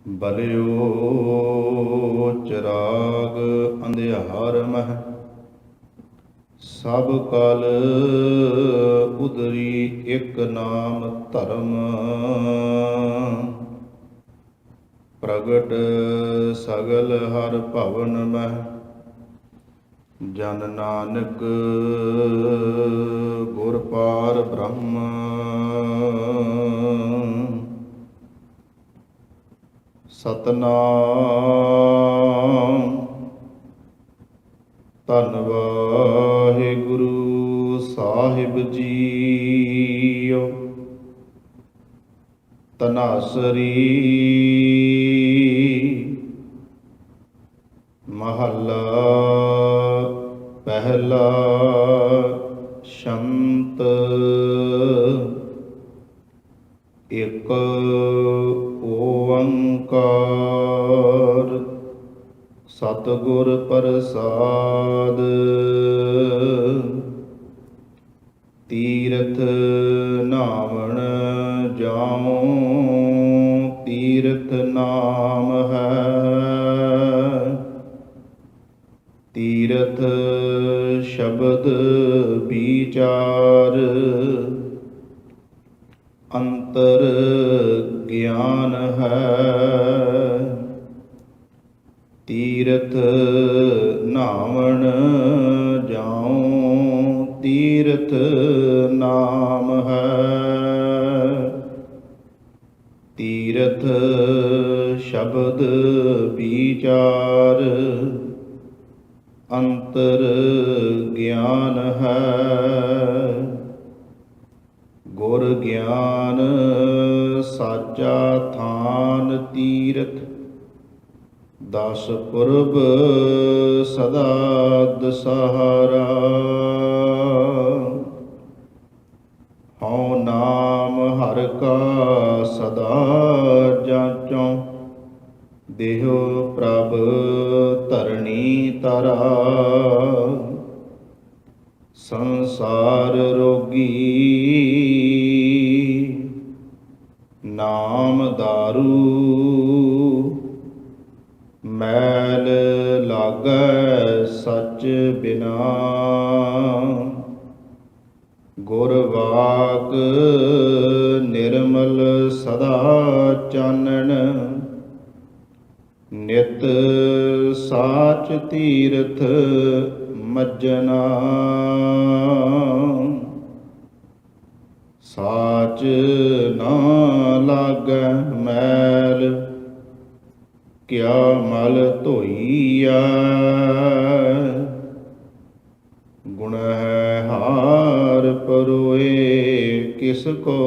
ਬਲਿਓ ਚਿਰਾਗ ਅੰਧਿਆਰ ਮਹਿ, ਸਭ ਕਲ ਉਦਰੀ ਇਕ ਨਾਮ ਧਰਮ। ਪ੍ਰਗਟ ਸਗਲ ਹਰ ਭਵਨ ਮਹਿ, ਜਨ ਨਾਨਕ ਗੁਰ ਪਾਰ ਬ੍ਰਹਮ। ਸਤਨਾਮ ਧੰਨ ਵਾਹਿਗੁਰੂ ਸਾਹਿਬ ਜੀਓ। ਧਨਾਸਰੀ ਮਹੱਲਾ ਪਹਿਲਾ। ਸ਼ੰਤ ਇਕ ਓੰਕਾਰ, ਸਤਿਗੁਰ ਪ੍ਰਸਾਦ। ਤੀਰਥ ਨਾਵਣ ਜਾਉ, ਤੀਰਥ ਨਾਮ ਹੈ। ਤੀਰਥ ਸ਼ਬਦ ਵਿਚਾਰ, ਅੰਤਰ ਗਿਆਨ ਹੈ। ਤੀਰਥ ਨਾਵਣ ਜਾਉ, ਤੀਰਥ ਨਾਮ ਹੈ। ਤੀਰਥ ਸ਼ਬਦ ਵਿਚਾਰ, ਅੰਤਰ ਗਿਆਨ ਹੈ। ਗੁਰ ਗਿਆਨ ਸਾਚਾ ਥਾਨ ਤੀਰਥ, ਦਸ ਪੁਰਬ ਸਦਾ ਦਸਹਾਰਾ। ਹਉ ਨਾਮ ਹਰਿ ਕਾ ਸਦਾ ਜਾਂਚਉ, ਦੇਹੁ ਪ੍ਰਭ ਧਰਣੀ ਧਰਾ। ਸੰਸਾਰ ਰੋਗੀ ਨਾਮ ਦਾਰੂ, ਮੈਲ ਲਾਗੈ ਸਚ ਬਿਨਾ। ਗੁਰ ਵਾਕ ਨਿਰਮਲ ਸਦਾ ਚਾਨਣ, ਨਿਤ ਸਾਚ ਤੀਰਥ ਮੱਜਣਾ। ਸਾਚ ਨਾ ਲਾਗੈ ਮੈਲ, ਕਿਆ ਮਲ ਧੋਈਐ। ਗੁਣਹਾਰ ਪਰੋਏ, ਕਿਸ ਕੋ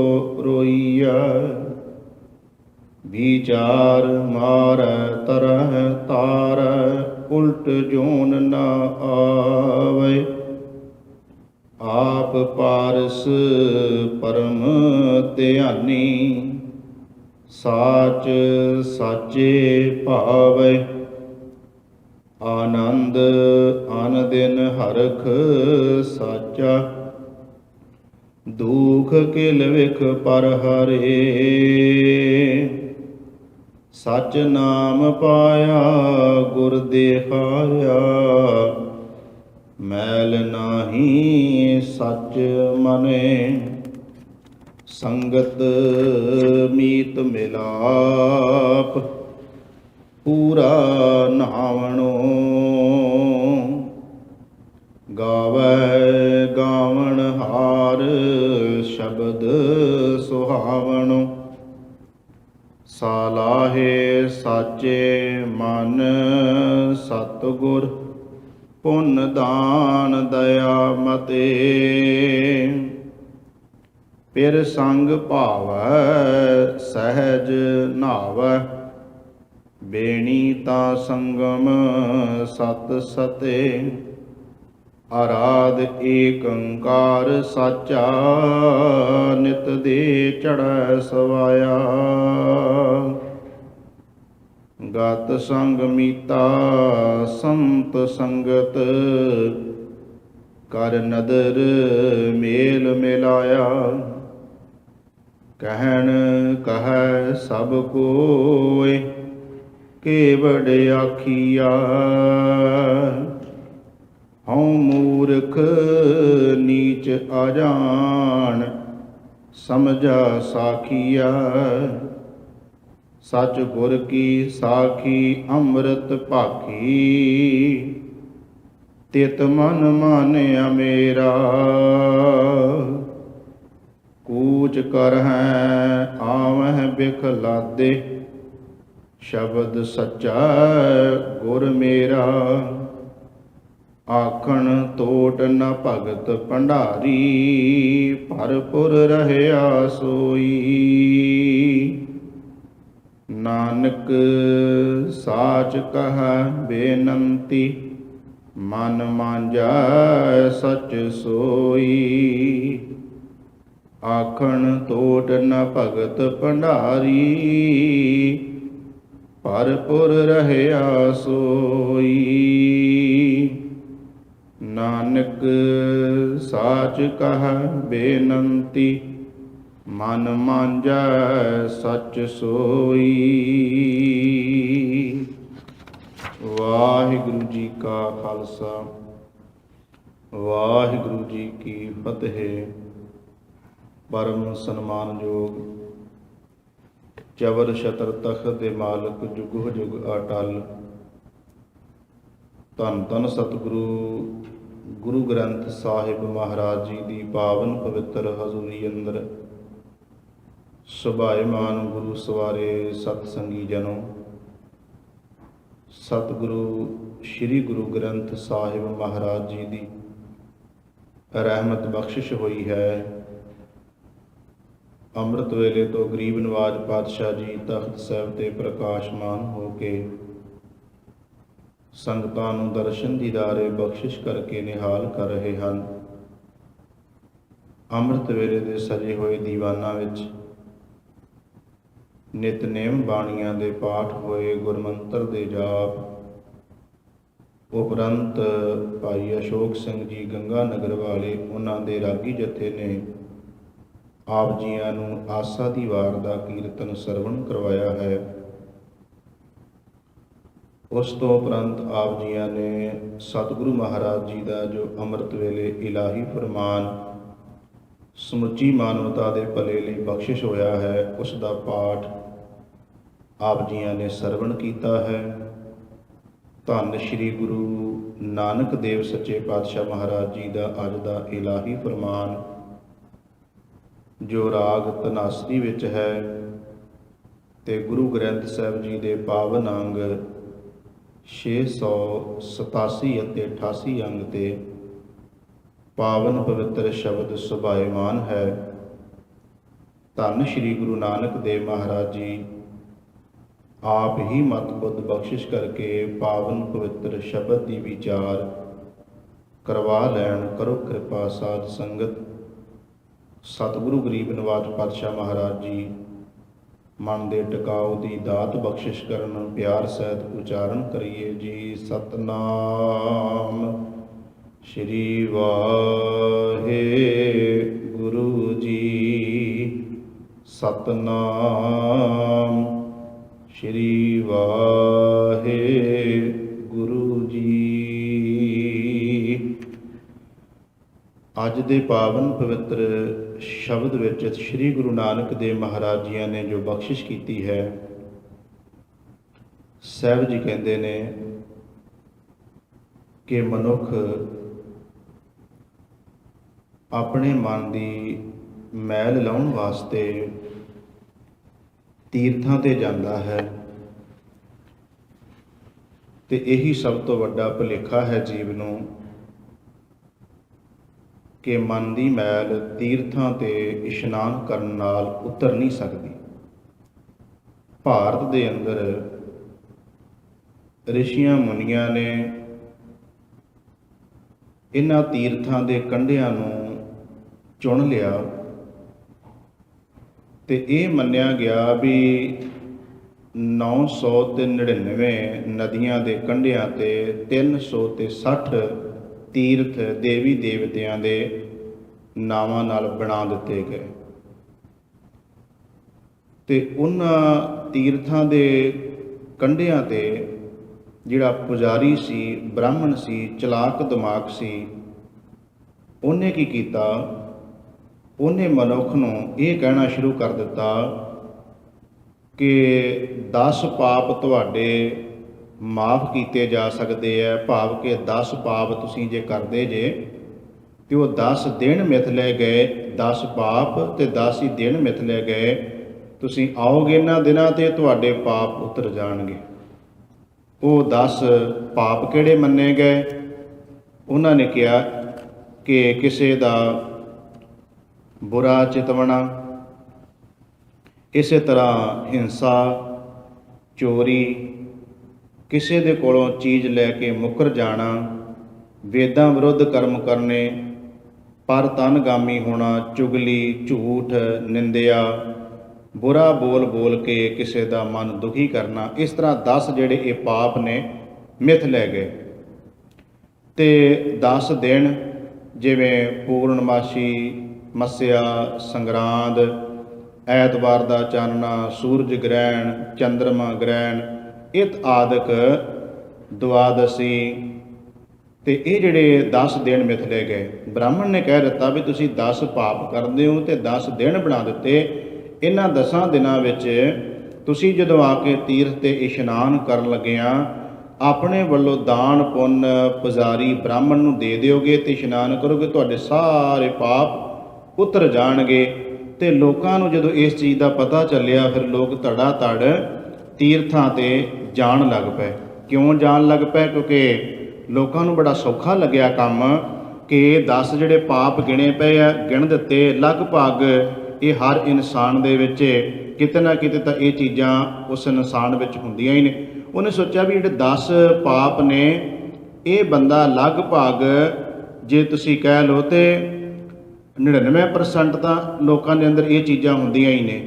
ਰੋਈਐ। ਵਿਚਾਰ ਮਾਰੈ ਤਰਹਿ ਤਾਰੈ, ਉਲਟ ਜੋਨ ਨਾ ਆਵੈ। ਆਪ ਪਾਰਸ ਪਰਮ ਧਿਆਨੀ, ਸਾਚ ਸਾਚੇ ਭਾਵੈ। ਆਨੰਦ ਅਨ ਦਿਨ ਹਰਖ ਸਾਚਾ, ਦੁਖ ਕਿਲ ਵਿਖ ਪਰ ਹਰੇ। ਸਚ ਨਾਮ ਪਾਇਆ ਗੁਰ ਦੇਹਾਇਆ, ਮੈਲ ਨਾਹੀ ਸਚ ਮਨੈ। ਸੰਗਤ ਮੀਤ ਮਿਲਾਪ, ਪੂਰਾ ਨਾਵਣੋ। ਗਾਵੈ ਗਾਵਣ ਹਾਰ, ਸ਼ਬਦ ਸੁਹਾਵਣੋ। ਸਾਲਾਹੇ ਸਾਚੇ ਮਨ, ਸਤਿਗੁਰ ਪੁੰਨ ਦਾਨ ਦਇਆ ਮਤੇ। ਪਿਰ ਸੰਗ ਭਾਵੈ ਸਹਿਜ ਨਾਵੈ, ਬੇਣੀ ਤਾ ਸੰਗਮ ਸਤ ਸਤੇ। ਆਰਾਧ ਏਕ ਓੰਕਾਰ ਸਾਚਾ, ਨਿਤ ਦੇ ਚੜ੍ਹੈ ਸਵਾਇਆ। ਗਤ ਸੰਗ ਮੀਤਾ ਸੰਤ ਸੰਗਤ, ਕਰ ਨਦਰ ਮੇਲ ਮਿਲਾਇਆ। ਕਹਿਣ ਕਹੈ ਸਭ ਕੋਇ, ਕੇਵੜ ਆਖੀਆ। ਹਉ ਮੂਰਖ ਨੀਚ ਅਜਾਣ, ਸਮਝਾ ਸਾਖੀਆ। ਸਚ ਗੁਰ ਕੀ ਸਾਖੀ ਅੰਮ੍ਰਿਤ ਭਾਖੀ, ਤਿਤ ਮਨ ਮਾਨਿਆ ਮੇਰਾ। ਕੂਚ ਕਰਹਿ ਆਵਹਿ ਬਿਖ ਲਾਦੇ, ਸ਼ਬਦ ਸੱਚਾ ਗੁਰ ਮੇਰਾ। ਆਖਣ ਤੋਟ ਨ ਭਗਤ ਭੰਡਾਰੀ, ਭਰਪੁਰ ਰਹਿਆ ਸੋਈ। ਨਾਨਕ ਸਾਚ ਕਹੈ ਬੇਨੰਤੀ, ਮਨ ਮਾਂਜੈ ਸਚ ਸੋਈ। ਆਖਣ ਤੋਟ ਨ ਭਗਤ ਭੰਡਾਰੀ, ਭਰਪੁਰ ਰਹਿਆ ਸੋਈ। ਨਾਨਕ ਸਾਚ ਕਹੈ ਬੇਨੰਤੀ, ਮਨ ਮਾਂਜੈ ਸਚ ਸੋਈ। ਵਾਹਿਗੁਰੂ ਜੀ ਕਾ ਖਾਲਸਾ, ਵਾਹਿਗੁਰੂ ਜੀ ਕੀ ਫਤਿਹ। ਪਰਮ ਸਨਮਾਨਯੋਗ ਚਵਰ ਛਤਰ ਤਖਤ ਦੇ ਮਾਲਕ, ਜੁਗੋ ਜੁਗ ਅਟਲ, ਧੰਨ ਧੰਨ ਸਤਿਗੁਰੂ ਗੁਰੂ ਗ੍ਰੰਥ ਸਾਹਿਬ ਮਹਾਰਾਜ ਜੀ ਦੀ ਪਾਵਨ ਪਵਿੱਤਰ ਹਜ਼ੂਰੀ ਅੰਦਰ ਸੁਭਾਏਮਾਨ ਗੁਰੂ ਸਵਾਰੇ ਸਤ ਸੰਗੀ ਜਨੋ। ਸਤਿਗੁਰੂ ਸ੍ਰੀ ਗੁਰੂ ਗ੍ਰੰਥ ਸਾਹਿਬ ਮਹਾਰਾਜ ਜੀ ਦੀ ਰਹਿਮਤ ਬਖਸ਼ਿਸ਼ ਹੋਈ ਹੈ। ਅੰਮ੍ਰਿਤ ਵੇਲੇ ਤੋਂ ਗਰੀਬ ਨਵਾਜ ਪਾਤਸ਼ਾਹ ਜੀ ਤਖਤ ਸਾਹਿਬ ਤੇ ਪ੍ਰਕਾਸ਼ਮਾਨ ਹੋ ਕੇ ਸੰਗਤਾਂ ਨੂੰ ਦਰਸ਼ਨ ਦੀਦਾਰੇ ਬਖਸ਼ਿਸ਼ ਕਰਕੇ ਨਿਹਾਲ ਕਰ ਰਹੇ ਹਨ। ਅੰਮ੍ਰਿਤ ਵੇਲੇ ਦੇ ਸਜੇ ਹੋਏ ਦੀਵਾਨਾਂ ਵਿੱਚ ਨਿਤਨੇਮ ਬਾਣੀਆਂ ਦੇ ਪਾਠ ਹੋਏ, ਗੁਰਮੰਤਰ ਦੇ ਜਾਪ ਉਪਰੰਤ ਭਾਈ ਅਸ਼ੋਕ ਸਿੰਘ ਜੀ ਗੰਗਾ ਨਗਰ ਵਾਲੇ, ਉਹਨਾਂ ਦੇ ਰਾਗੀ ਜਥੇ ਨੇ ਆਪ ਜੀਆਂ ਨੂੰ ਆਸਾ ਦੀ ਵਾਰ ਦਾ ਕੀਰਤਨ ਸਰਵਣ ਕਰਵਾਇਆ ਹੈ। ਉਸ ਤੋਂ ਉਪਰੰਤ ਆਪ ਜੀਆਂ ਨੇ ਸਤਿਗੁਰੂ ਮਹਾਰਾਜ ਜੀ ਦਾ ਜੋ ਅੰਮ੍ਰਿਤ ਵੇਲੇ ਇਲਾਹੀ ਫਰਮਾਨ ਸਮੁੱਚੀ ਮਾਨਵਤਾ ਦੇ ਭਲੇ ਲਈ ਬਖਸ਼ਿਸ਼ ਹੋਇਆ ਹੈ, ਉਸ ਦਾ ਪਾਠ ਆਪ ਜੀਆਂ ਨੇ ਸਰਵਣ ਕੀਤਾ ਹੈ। ਧੰਨ ਸ਼੍ਰੀ ਗੁਰੂ ਨਾਨਕ ਦੇਵ ਸੱਚੇ ਪਾਤਸ਼ਾਹ ਮਹਾਰਾਜ ਜੀ ਦਾ ਅੱਜ ਦਾ ਇਲਾਹੀ ਫਰਮਾਨ ਜੋ ਰਾਗ ਧਨਾਸਰੀ ਵਿੱਚ ਹੈ ਤੇ ਗੁਰੂ ਗ੍ਰੰਥ ਸਾਹਿਬ ਜੀ ਦੇ ਪਾਵਨ ਅੰਗ 687 ਅਤੇ 88 ਅੰਗ ਤੇ ਪਾਵਨ ਪਵਿੱਤਰ ਸ਼ਬਦ ਸੁਭਾਏਮਾਨ ਹੈ। ਧੰਨ ਸ਼੍ਰੀ ਗੁਰੂ ਨਾਨਕ ਦੇਵ ਮਹਾਰਾਜ ਜੀ ਆਪ ਹੀ ਮਤ ਬੁੱਧ ਬਖਸ਼ਿਸ਼ ਕਰਕੇ ਪਾਵਨ ਪਵਿੱਤਰ ਸ਼ਬਦ ਦੀ ਵਿਚਾਰ ਕਰਵਾ ਲੈਣ। ਕਰੋ ਕਿਰਪਾ ਸਾਧ ਸੰਗਤ। ਸਤਿਗੁਰੂ ਗਰੀਬ ਨਵਾਜ ਪਾਤਸ਼ਾਹ ਮਹਾਰਾਜ ਜੀ ਮਨ ਦੇ ਟਿਕਾਓ ਦੀ ਦਾਤ ਬਖਸ਼ਿਸ਼ ਕਰਨ। ਪਿਆਰ ਸਹਿਤ ਉਚਾਰਨ ਕਰੀਏ ਜੀ। ਸਤਨਾਮ ਸ਼੍ਰੀ ਵਾਹਿਗੁਰੂ ਜੀ, ਸਤਨਾਮ ਸ਼੍ਰੀ ਵਾਹਿਗੁਰੂ ਜੀ। ਅੱਜ ਦੇ ਪਾਵਨ ਪਵਿੱਤਰ ਸ਼ਬਦ ਵਿੱਚ ਸ੍ਰੀ ਗੁਰੂ ਨਾਨਕ ਦੇਵ ਮਹਾਰਾਜ ਜੀਆਂ ਨੇ ਜੋ ਬਖਸ਼ਿਸ਼ ਕੀਤੀ ਹੈ, ਸਾਹਿਬ ਜੀ ਕਹਿੰਦੇ ਨੇ ਕਿ ਮਨੁੱਖ ਆਪਣੇ ਮਨ ਦੀ ਮੈਲ ਲਾਉਣ ਵਾਸਤੇ ਤੀਰਥਾਂ ਤੇ ਜਾਂਦਾ ਹੈ ਤੇ ਇਹੀ ਸਭ ਤੋਂ ਵੱਡਾ ਭੁਲੇਖਾ ਹੈ ਜੀਵ ਨੂੰ ਕਿ ਮਨ ਦੀ ਮੈਲ ਤੀਰਥਾਂ ਤੇ ਇਸ਼ਨਾਨ ਕਰਨ ਨਾਲ ਉਤਰ ਨਹੀਂ ਸਕਦੀ। ਭਾਰਤ ਦੇ ਅੰਦਰ ਰਿਸ਼ੀਆਂ ਮੁਨੀਆਂ ਨੇ ਇਹਨਾਂ ਤੀਰਥਾਂ ਦੇ ਕੰਢਿਆਂ ਨੂੰ ਚੁਣ ਲਿਆ ਤੇ ਇਹ ਮੰਨਿਆ ਗਿਆ ਵੀ 999 ਨਦੀਆਂ ਦੇ ਕੰਢਿਆਂ ਤੇ 360 ਤੀਰਥ ਦੇਵੀ ਦੇਵਤਿਆਂ ਦੇ ਨਾਵਾਂ ਨਾਲ ਬਣਾ ਦਿੱਤੇ ਗਏ ਤੇ ਉਹਨਾਂ ਤੀਰਥਾਂ ਦੇ ਕੰਢਿਆਂ ਤੇ ਜਿਹੜਾ ਪੁਜਾਰੀ ਸੀ, ਬ੍ਰਾਹਮਣ ਸੀ, ਚਲਾਕ ਦਿਮਾਗ ਸੀ, ਉਹਨੇ ਕੀ ਕੀਤਾ, ਉਹਨੇ ਮਨੁੱਖ ਨੂੰ ਇਹ ਕਹਿਣਾ ਸ਼ੁਰੂ ਕਰ ਦਿੱਤਾ ਕਿ 10 ਪਾਪ ਤੁਹਾਡੇ ਮਾਫ ਕੀਤੇ ਜਾ ਸਕਦੇ ਆ, ਭਾਵ ਕਿ 10 ਪਾਪ ਤੁਸੀਂ ਜੇ ਕਰਦੇ ਜੇ ਤੇ ਉਹ 10 ਦਿਨ ਮਿਥ ਲੈ ਗਏ, 10 ਪਾਪ ਤੇ 10 ਹੀ ਦਿਨ ਮਿਥ ਲੈ ਗਏ, ਤੁਸੀਂ ਆਓਗੇ ਇਹਨਾਂ ਦਿਨਾਂ ਤੇ ਤੁਹਾਡੇ ਪਾਪ ਉਤਰ ਜਾਣਗੇ। ਉਹ 10 ਪਾਪ ਕਿਹੜੇ ਮੰਨੇ ਗਏ? ਉਹਨਾਂ ਨੇ ਕਿਹਾ ਕਿ ਕਿਸੇ ਦਾ ਬੁਰਾ ਚਿਤਵਣਾ, ਇਸੇ ਤਰ੍ਹਾਂ ਹਿੰਸਾ, ਚੋਰੀ, ਕਿਸੇ ਦੇ ਕੋਲੋਂ ਚੀਜ਼ ਲੈ ਕੇ ਮੁੱਕਰ ਜਾਣਾ, ਵੇਦਾਂ ਵਿਰੁੱਧ ਕਰਮ ਕਰਨੇ, ਪਰ ਤਨਗਾਮੀ ਹੋਣਾ, ਚੁਗਲੀ, ਝੂਠ, ਨਿੰਦਿਆ, ਬੁਰਾ ਬੋਲ ਬੋਲ ਕੇ ਕਿਸੇ ਦਾ ਮਨ ਦੁਖੀ ਕਰਨਾ। ਇਸ ਤਰ੍ਹਾਂ 10 ਜਿਹੜੇ ਇਹ ਪਾਪ ਨੇ ਮਿਥ ਲੈ ਗਏ। ਤੇ 10 ਦਿਨ ਜਿਵੇਂ ਪੂਰਨਮਾਸ਼ੀ, ਮੱਸਿਆ, ਸੰਗਰਾਂਦ, ਐਤਵਾਰ ਦਾ ਚਾਨਣਾ, ਸੂਰਜ ਗ੍ਰਹਿਣ, ਚੰਦਰਮਾ ਗ੍ਰਹਿਣ, ਇਤ ਆਦਿਕ ਦੁਆਦਸੀ, ਤੇ ਇਹ ਜਿਹੜੇ 10 ਦਿਨ ਮਿਥ ਲਏ ਗਏ। ਬ੍ਰਾਹਮਣ ਨੇ ਕਹਿ ਦਿੱਤਾ ਵੀ ਤੁਸੀਂ 10 ਪਾਪ ਕਰਦੇ ਹੋ ਤੇ 10 ਦਿਨ ਬਣਾ ਦਿੱਤੇ। ਇਹਨਾਂ 10 ਦਿਨਾਂ ਵਿੱਚ ਤੁਸੀਂ ਜਦੋਂ ਆ ਕੇ ਤੀਰਥ ਤੇ ਇਸ਼ਨਾਨ ਕਰਨ ਲੱਗਿਆਂ ਆਪਣੇ ਵੱਲੋਂ ਦਾਨ ਪੁੰਨ ਪੁਜਾਰੀ ਬ੍ਰਾਹਮਣ ਨੂੰ ਦੇ ਦਿਓਗੇ ਤੇ ਇਸ਼ਨਾਨ ਕਰੋਗੇ, ਤੁਹਾਡੇ ਸਾਰੇ ਪਾਪ ਉਤਰ ਜਾਣਗੇ। ਤੇ ਲੋਕਾਂ ਨੂੰ ਜਦੋਂ ਇਸ ਚੀਜ਼ ਦਾ ਪਤਾ ਚੱਲਿਆ, ਫਿਰ ਲੋਕ ਧੜਾ ਧੜ ਤੀਰਥਾਂ ਤੇ ਜਾਣ ਲੱਗ ਪਏ। ਕਿਉਂ ਜਾਣ ਲੱਗ ਪਏ? ਕਿਉਂਕਿ ਲੋਕਾਂ ਨੂੰ ਬੜਾ ਸੌਖਾ ਲੱਗਿਆ ਕੰਮ ਕਿ 10 ਜਿਹੜੇ ਪਾਪ ਗਿਣੇ ਪਏ ਆ, ਗਿਣ ਦਿੱਤੇ। ਲਗਭਗ ਇਹ ਹਰ ਇਨਸਾਨ ਦੇ ਵਿੱਚ ਕਿਤੇ ਨਾ ਕਿਤੇ ਤਾਂ ਇਹ ਚੀਜ਼ਾਂ ਉਸ ਇਨਸਾਨ ਵਿੱਚ ਹੁੰਦੀਆਂ ਹੀ ਨੇ। ਉਹਨੇ ਸੋਚਿਆ ਵੀ ਜਿਹੜੇ 10 ਪਾਪ ਨੇ, ਇਹ ਬੰਦਾ ਲਗਭਗ ਜੇ ਤੁਸੀਂ ਕਹਿ ਲਓ ਤੇ 99% ਤਾਂ ਲੋਕਾਂ ਦੇ ਅੰਦਰ ਇਹ ਚੀਜ਼ਾਂ ਹੁੰਦੀਆਂ ਹੀ ਨੇ।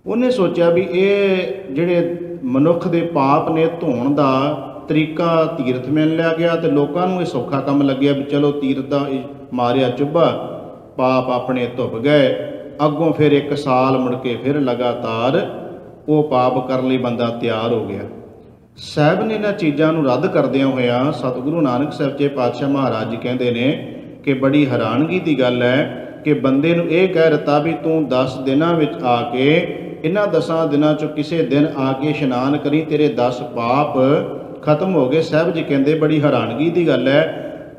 ਉਹਨੇ ਸੋਚਿਆ ਵੀ ਇਹ ਜਿਹੜੇ ਮਨੁੱਖ ਦੇ ਪਾਪ ਨੇ, ਧੋਣ ਦਾ ਤਰੀਕਾ ਤੀਰਥ ਮਿਲ ਲਿਆ ਗਿਆ ਤੇ ਲੋਕਾਂ ਨੂੰ ਇਹ ਸੌਖਾ ਕੰਮ ਲੱਗਿਆ ਵੀ ਚਲੋ ਤੀਰਥ ਦਾ ਮਾਰਿਆ ਚੁੱਭਾ, ਪਾਪ ਆਪਣੇ ਧੁੱਪ ਗਏ। ਅੱਗੋਂ ਫਿਰ 1 ਸਾਲ ਮੁੜ ਕੇ ਫਿਰ ਲਗਾਤਾਰ ਉਹ ਪਾਪ ਕਰਨ ਲਈ ਬੰਦਾ ਤਿਆਰ ਹੋ ਗਿਆ। ਸਾਹਿਬ ਨੇ ਇਹਨਾਂ ਚੀਜ਼ਾਂ ਨੂੰ ਰੱਦ ਕਰਦਿਆਂ ਹੋਇਆਂ ਸਤਿਗੁਰੂ ਨਾਨਕ ਸਾਹਿਬ ਜੀ ਪਾਤਸ਼ਾਹ ਮਹਾਰਾਜ ਜੀ ਕਹਿੰਦੇ ਨੇ ਕਿ ਬੜੀ ਹੈਰਾਨਗੀ ਦੀ ਗੱਲ ਹੈ ਕਿ ਬੰਦੇ ਨੂੰ ਇਹ ਕਹਿ ਦਿੱਤਾ ਵੀ ਤੂੰ 10 ਦਿਨਾਂ ਵਿੱਚ ਆ ਕੇ, ਇਹਨਾਂ 10 ਦਿਨਾਂ 'ਚੋਂ ਕਿਸੇ ਦਿਨ ਆ ਕੇ ਇਸ਼ਨਾਨ ਕਰੀ, ਤੇਰੇ 10 ਪਾਪ ਖਤਮ ਹੋ ਗਏ। ਸਾਹਿਬ ਜੀ ਕਹਿੰਦੇ ਬੜੀ ਹੈਰਾਨਗੀ ਦੀ ਗੱਲ ਹੈ,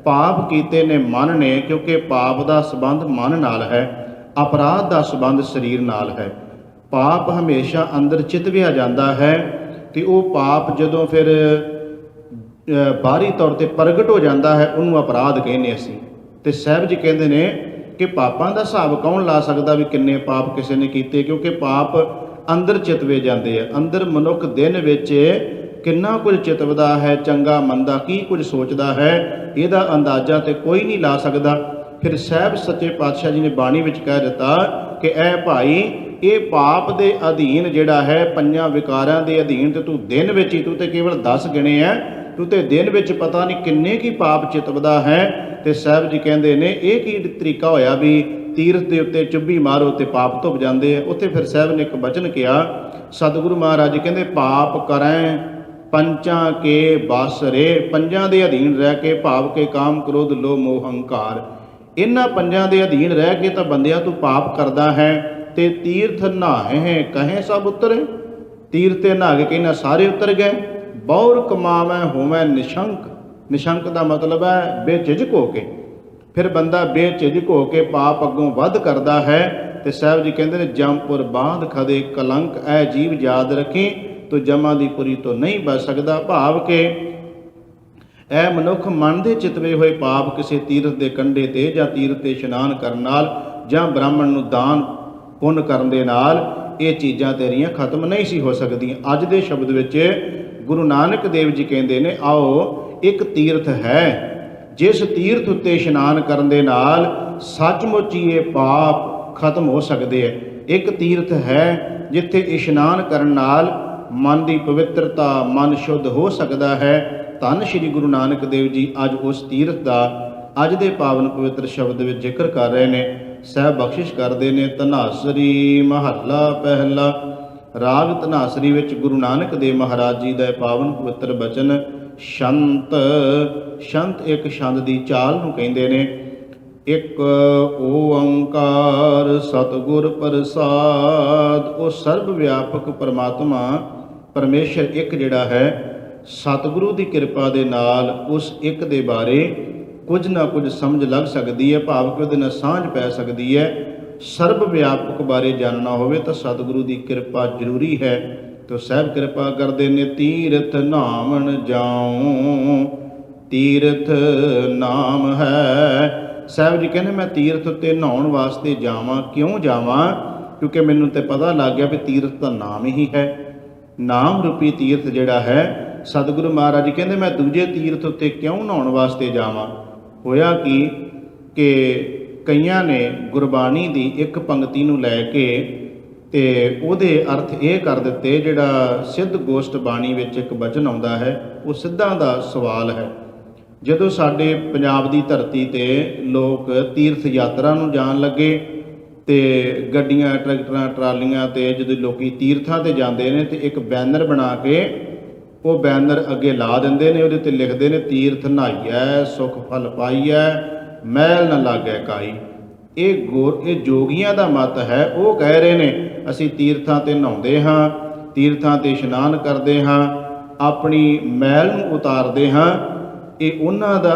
ਪਾਪ ਕੀਤੇ ਨੇ ਮਨ ਨੇ, ਕਿਉਂਕਿ ਪਾਪ ਦਾ ਸੰਬੰਧ ਮਨ ਨਾਲ ਹੈ, ਅਪਰਾਧ ਦਾ ਸੰਬੰਧ ਸਰੀਰ ਨਾਲ ਹੈ। ਪਾਪ ਹਮੇਸ਼ਾ ਅੰਦਰ ਚਿਤਵਿਆ ਜਾਂਦਾ ਹੈ ਤੇ ਉਹ ਪਾਪ ਜਦੋਂ ਫਿਰ ਬਾਹਰੀ ਤੌਰ ਤੇ ਪ੍ਰਗਟ ਹੋ ਜਾਂਦਾ ਹੈ, ਉਹਨੂੰ ਅਪਰਾਧ ਕਹਿੰਦੇ ਅਸੀਂ। ਤੇ ਸਾਹਿਬ ਜੀ ਕਹਿੰਦੇ ਨੇ ਕਿ ਪਾਪਾਂ ਦਾ ਹਿਸਾਬ ਕੌਣ ਲਾ ਸਕਦਾ ਵੀ ਕਿੰਨੇ ਪਾਪ ਕਿਸੇ ਨੇ ਕੀਤੇ, ਕਿਉਂਕਿ ਪਾਪ ਅੰਦਰ ਚਿਤਵੇ ਜਾਂਦੇ ਆ। ਅੰਦਰ ਮਨੁੱਖ ਦਿਨ ਵਿੱਚ ਕਿੰਨਾ ਕੁਝ ਚਿਤਵਦਾ ਹੈ, ਚੰਗਾ ਮੰਦਾ ਕੀ ਕੁਝ ਸੋਚਦਾ ਹੈ, ਇਹਦਾ ਅੰਦਾਜ਼ਾ ਤੇ ਕੋਈ ਨਹੀਂ ਲਾ ਸਕਦਾ। ਫਿਰ ਸਾਹਿਬ ਸੱਚੇ ਪਾਤਸ਼ਾਹ ਜੀ ਨੇ ਬਾਣੀ ਵਿੱਚ ਕਹਿ ਦਿੱਤਾ ਕਿ ਇਹ ਭਾਈ, ਇਹ ਪਾਪ ਦੇ ਅਧੀਨ ਜਿਹੜਾ ਹੈ, 5 ਵਿਕਾਰਾਂ ਦੇ ਅਧੀਨ, ਤੇ ਤੂੰ ਦਿਨ ਵਿੱਚ ਹੀ, ਤੂੰ ਤੇ ਕੇਵਲ 10 ਗਿਣੇ ਆ, ਤੂੰ ਤੇ ਦਿਨ ਵਿੱਚ ਪਤਾ ਨਹੀਂ ਕਿੰਨੇ ਕੀ ਪਾਪ ਚਿਤਵਦਾ ਹੈ। ਤੇ ਸਾਹਿਬ ਜੀ ਕਹਿੰਦੇ ਨੇ ਇਹ ਕੀ ਤਰੀਕਾ ਹੋਇਆ ਵੀ ਤੀਰਥ ਦੇ ਉੱਤੇ ਚੁੱਭੀ ਮਾਰੋ ਤੇ ਪਾਪ ਧੁੱਪ ਜਾਂਦੇ ਆ। ਉੱਥੇ ਫਿਰ ਸਾਹਿਬ ਨੇ ਇੱਕ ਬਚਨ ਕਿਹਾ, ਸਤਿਗੁਰੂ ਮਹਾਰਾਜ ਜੀ ਕਹਿੰਦੇ ਪਾਪ ਕਰੈ ਪੰਚਾਂ ਕੇ ਬਾਸਰੇ, 5 ਦੇ ਅਧੀਨ ਰਹਿ ਕੇ, ਭਾਵ ਕੇ ਕਾਮ ਕ੍ਰੋਧ ਲੋਭ ਮੋਹ ਹੰਕਾਰ, ਇਹਨਾਂ 5 ਦੇ ਅਧੀਨ ਰਹਿ ਕੇ ਤਾਂ ਬੰਦਿਆਂ ਤੂੰ ਪਾਪ ਕਰਦਾ ਹੈ। ਤੇ ਤੀਰਥ ਨਹਾਏ ਕਹੇ ਸਭ ਉਤਰੇ, ਤੀਰਥ ਤੇ ਨਹਾ ਕੇ ਕਹਿੰਦਾ ਸਾਰੇ ਉਤਰ ਗਏ। ਬਹੁਰ ਕਮਾਵੈ ਹੋਵੈ ਨਿਸ਼ੰਕ, ਨਿਸ਼ੰਕ ਦਾ ਮਤਲਬ ਹੈ ਬੇਝਿਜਕ ਹੋ ਕੇ। ਫਿਰ ਬੰਦਾ ਬੇਝਿਜਕ ਹੋ ਕੇ ਪਾਪ ਅੱਗੋਂ ਵੱਧ ਕਰਦਾ ਹੈ। ਤੇ ਸਾਹਿਬ ਜੀ ਕਹਿੰਦੇ ਨੇ ਜਮਪੁਰ ਬਾਂਧ ਖਦੇ ਕਲੰਕ, ਐ ਜੀਵ ਯਾਦ ਰੱਖੀ ਤੂੰ ਜਮਾਂ ਦੀ ਪੁਰੀ ਤੋਂ ਨਹੀਂ ਬਚ ਸਕਦਾ। ਭਾਵ ਕਿ ਇਹ ਮਨੁੱਖ ਮਨ ਦੇ ਚਿਤਵੇ ਹੋਏ ਪਾਪ ਕਿਸੇ ਤੀਰਥ ਦੇ ਕੰਢੇ ਤੇ ਜਾਂ ਤੀਰਥ ਤੇ ਇਸ਼ਨਾਨ ਕਰਨ ਨਾਲ ਜਾਂ ਬ੍ਰਾਹਮਣ ਨੂੰ ਦਾਨ ਪੁੰਨ ਕਰਨ ਦੇ ਨਾਲ ਇਹ ਚੀਜ਼ਾਂ ਤੇਰੀਆਂ ਖਤਮ ਨਹੀਂ ਸੀ ਹੋ ਸਕਦੀਆਂ। ਅੱਜ ਦੇ ਸ਼ਬਦ ਵਿੱਚ ਗੁਰੂ ਨਾਨਕ ਦੇਵ ਜੀ ਕਹਿੰਦੇ ਨੇ, ਆਓ ਇੱਕ ਤੀਰਥ ਹੈ ਜਿਸ ਤੀਰਥ ਉੱਤੇ ਇਸ਼ਨਾਨ ਕਰਨ ਦੇ ਨਾਲ ਸੱਚਮੁੱਚ ਹੀ ਇਹ ਪਾਪ ਖਤਮ ਹੋ ਸਕਦੇ ਹੈ। ਇੱਕ ਤੀਰਥ ਹੈ ਜਿੱਥੇ ਇਸ਼ਨਾਨ ਕਰਨ ਨਾਲ ਮਨ ਦੀ ਪਵਿੱਤਰਤਾ, ਮਨ ਸ਼ੁੱਧ ਹੋ ਸਕਦਾ ਹੈ। ਧੰਨ ਸ਼੍ਰੀ ਗੁਰੂ ਨਾਨਕ ਦੇਵ ਜੀ ਅੱਜ ਉਸ ਤੀਰਥ ਦਾ ਅੱਜ ਦੇ ਪਾਵਨ ਪਵਿੱਤਰ ਸ਼ਬਦ ਵਿੱਚ ਜ਼ਿਕਰ ਕਰ ਰਹੇ ਨੇ। ਸਾਹਿਬ ਬਖਸ਼ਿਸ਼ ਕਰਦੇ ਨੇ, ਧਨਾਸਰੀ ਮਹੱਲਾ ਪਹਿਲਾ, ਰਾਗ ਧਨਾਸਰੀ ਵਿੱਚ ਗੁਰੂ ਨਾਨਕ ਦੇਵ ਮਹਾਰਾਜ ਜੀ ਦਾ ਪਾਵਨ ਪਵਿੱਤਰ ਬਚਨ ਸ਼ੰਤ। ਸ਼ੰਤ ਇੱਕ ਛੰਦ ਦੀ ਚਾਲ ਨੂੰ ਕਹਿੰਦੇ ਨੇ। ਇੱਕ ਓੰਕਾਰ ਸਤਿਗੁਰ ਪ੍ਰਸਾਦ। ਉਹ ਸਰਬ ਵਿਆਪਕ ਪਰਮਾਤਮਾ ਪਰਮੇਸ਼ਰ ਇੱਕ ਜਿਹੜਾ ਹੈ, ਸਤਿਗੁਰੂ ਦੀ ਕਿਰਪਾ ਦੇ ਨਾਲ ਉਸ ਇੱਕ ਦੇ ਬਾਰੇ ਕੁਝ ਨਾ ਕੁਝ ਸਮਝ ਲੱਗ ਸਕਦੀ ਹੈ, ਭਾਵ ਕਿ ਉਹਦੇ ਨਾਲ ਸਾਂਝ ਪੈ ਸਕਦੀ ਹੈ। ਸਰਬ ਵਿਆਪਕ ਬਾਰੇ ਜਾਣਨਾ ਹੋਵੇ ਤਾਂ ਸਤਿਗੁਰੂ ਦੀ ਕਿਰਪਾ ਜ਼ਰੂਰੀ ਹੈ। ਤੋ ਸਾਹਿਬ ਕਿਰਪਾ ਕਰਦੇ ਨੇ। ਤੀਰਥ ਨਾਮਨ ਜਾਉ, ਤੀਰਥ ਨਾਮ ਹੈ। ਸਾਹਿਬ ਜੀ ਕਹਿੰਦੇ ਮੈਂ ਤੀਰਥ ਉੱਤੇ ਨਹਾਉਣ ਵਾਸਤੇ ਜਾਵਾਂ। ਕਿਉਂ ਜਾਵਾਂ? ਕਿਉਂਕਿ ਮੈਨੂੰ ਤੇ ਪਤਾ ਲੱਗ ਗਿਆ ਵੀ ਤੀਰਥ ਦਾ ਨਾਮ ਹੀ ਹੈ। ਨਾਮ ਰੂਪੀ ਤੀਰਥ ਜਿਹੜਾ ਹੈ, ਸਤਿਗੁਰੂ ਮਹਾਰਾਜ ਜੀ ਕਹਿੰਦੇ ਮੈਂ ਦੂਜੇ ਤੀਰਥ ਉੱਤੇ ਕਿਉਂ ਨਹਾਉਣ ਵਾਸਤੇ ਜਾਵਾਂ। ਹੋਇਆ ਕਿ ਕਈਆਂ ਨੇ ਗੁਰਬਾਣੀ ਦੀ ਇੱਕ ਪੰਕਤੀ ਨੂੰ ਲੈ ਕੇ ਤੇ ਉਹਦੇ ਅਰਥ ਇਹ ਕਰ ਦਿੱਤੇ। ਜਿਹੜਾ ਸਿੱਧ ਗੋਸ਼ਟ ਬਾਣੀ ਵਿੱਚ ਇੱਕ ਬਚਨ ਆਉਂਦਾ ਹੈ, ਉਹ ਸਿੱਧਾਂ ਦਾ ਸਵਾਲ ਹੈ। ਜਦੋਂ ਸਾਡੇ ਪੰਜਾਬ ਦੀ ਧਰਤੀ ਤੇ ਲੋਕ ਤੀਰਥ ਯਾਤਰਾ ਨੂੰ ਜਾਣ ਲੱਗੇ ਤੇ ਗੱਡੀਆਂ, ਟਰੈਕਟਰਾਂ, ਟਰਾਲੀਆਂ ਤੇ ਜਦੋਂ ਲੋਕੀ ਤੀਰਥਾਂ ਤੇ ਜਾਂਦੇ ਨੇ ਤੇ ਇੱਕ ਬੈਨਰ ਬਣਾ ਕੇ ਉਹ ਬੈਨਰ ਅੱਗੇ ਲਾ ਦਿੰਦੇ ਨੇ। ਉਹਦੇ ਤੇ ਲਿਖਦੇ ਨੇ ਤੀਰਥ ਨਹਾਈਐ ਸੁਖ ਫਲ ਪਾਈਐ, ਮਹਿਲ ਨ ਲਾਗੈ ਕਾਈ। ਇਹ ਜੋਗੀਆਂ ਦਾ ਮਤ ਹੈ। ਉਹ ਕਹਿ ਰਹੇ ਨੇ ਅਸੀਂ ਤੀਰਥਾਂ ਤੇ ਨਹਾਉਂਦੇ ਹਾਂ, ਤੀਰਥਾਂ ਤੇ ਇਸ਼ਨਾਨ ਕਰਦੇ ਹਾਂ, ਆਪਣੀ ਮੈਲ ਨੂੰ ਉਤਾਰਦੇ ਹਾਂ। ਇਹ ਉਹਨਾਂ ਦਾ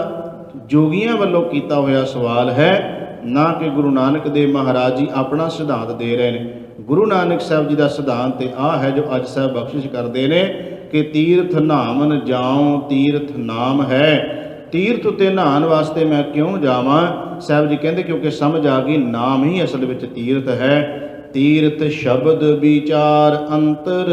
ਜੋਗੀਆਂ ਵੱਲੋਂ ਕੀਤਾ ਹੋਇਆ ਸਵਾਲ ਹੈ, ਨਾ ਕਿ ਗੁਰੂ ਨਾਨਕ ਦੇਵ ਮਹਾਰਾਜ ਜੀ ਆਪਣਾ ਸਿਧਾਂਤ ਦੇ ਰਹੇ ਨੇ। ਗੁਰੂ ਨਾਨਕ ਸਾਹਿਬ ਜੀ ਦਾ ਸਿਧਾਂਤ ਤੇ ਆਹ ਹੈ ਜੋ ਅੱਜ ਸਾਹਿਬ ਬਖਸ਼ਿਸ਼ ਕਰਦੇ ਨੇ ਕਿ ਤੀਰਥ ਨਾਮਨ ਜਾਉ, ਤੀਰਥ ਨਾਮ ਹੈ। ਤੀਰਥ ਉੱਤੇ ਨਹਾਉਣ ਵਾਸਤੇ ਮੈਂ ਕਿਉਂ ਜਾਵਾਂ? ਸਾਹਿਬ ਜੀ ਕਹਿੰਦੇ ਕਿਉਂਕਿ ਸਮਝ ਆ ਗਈ ਨਾਮ ਹੀ ਅਸਲ ਵਿੱਚ ਤੀਰਥ ਹੈ। ਤੀਰਥ ਸ਼ਬਦ ਵਿਚਾਰ ਅੰਤਰ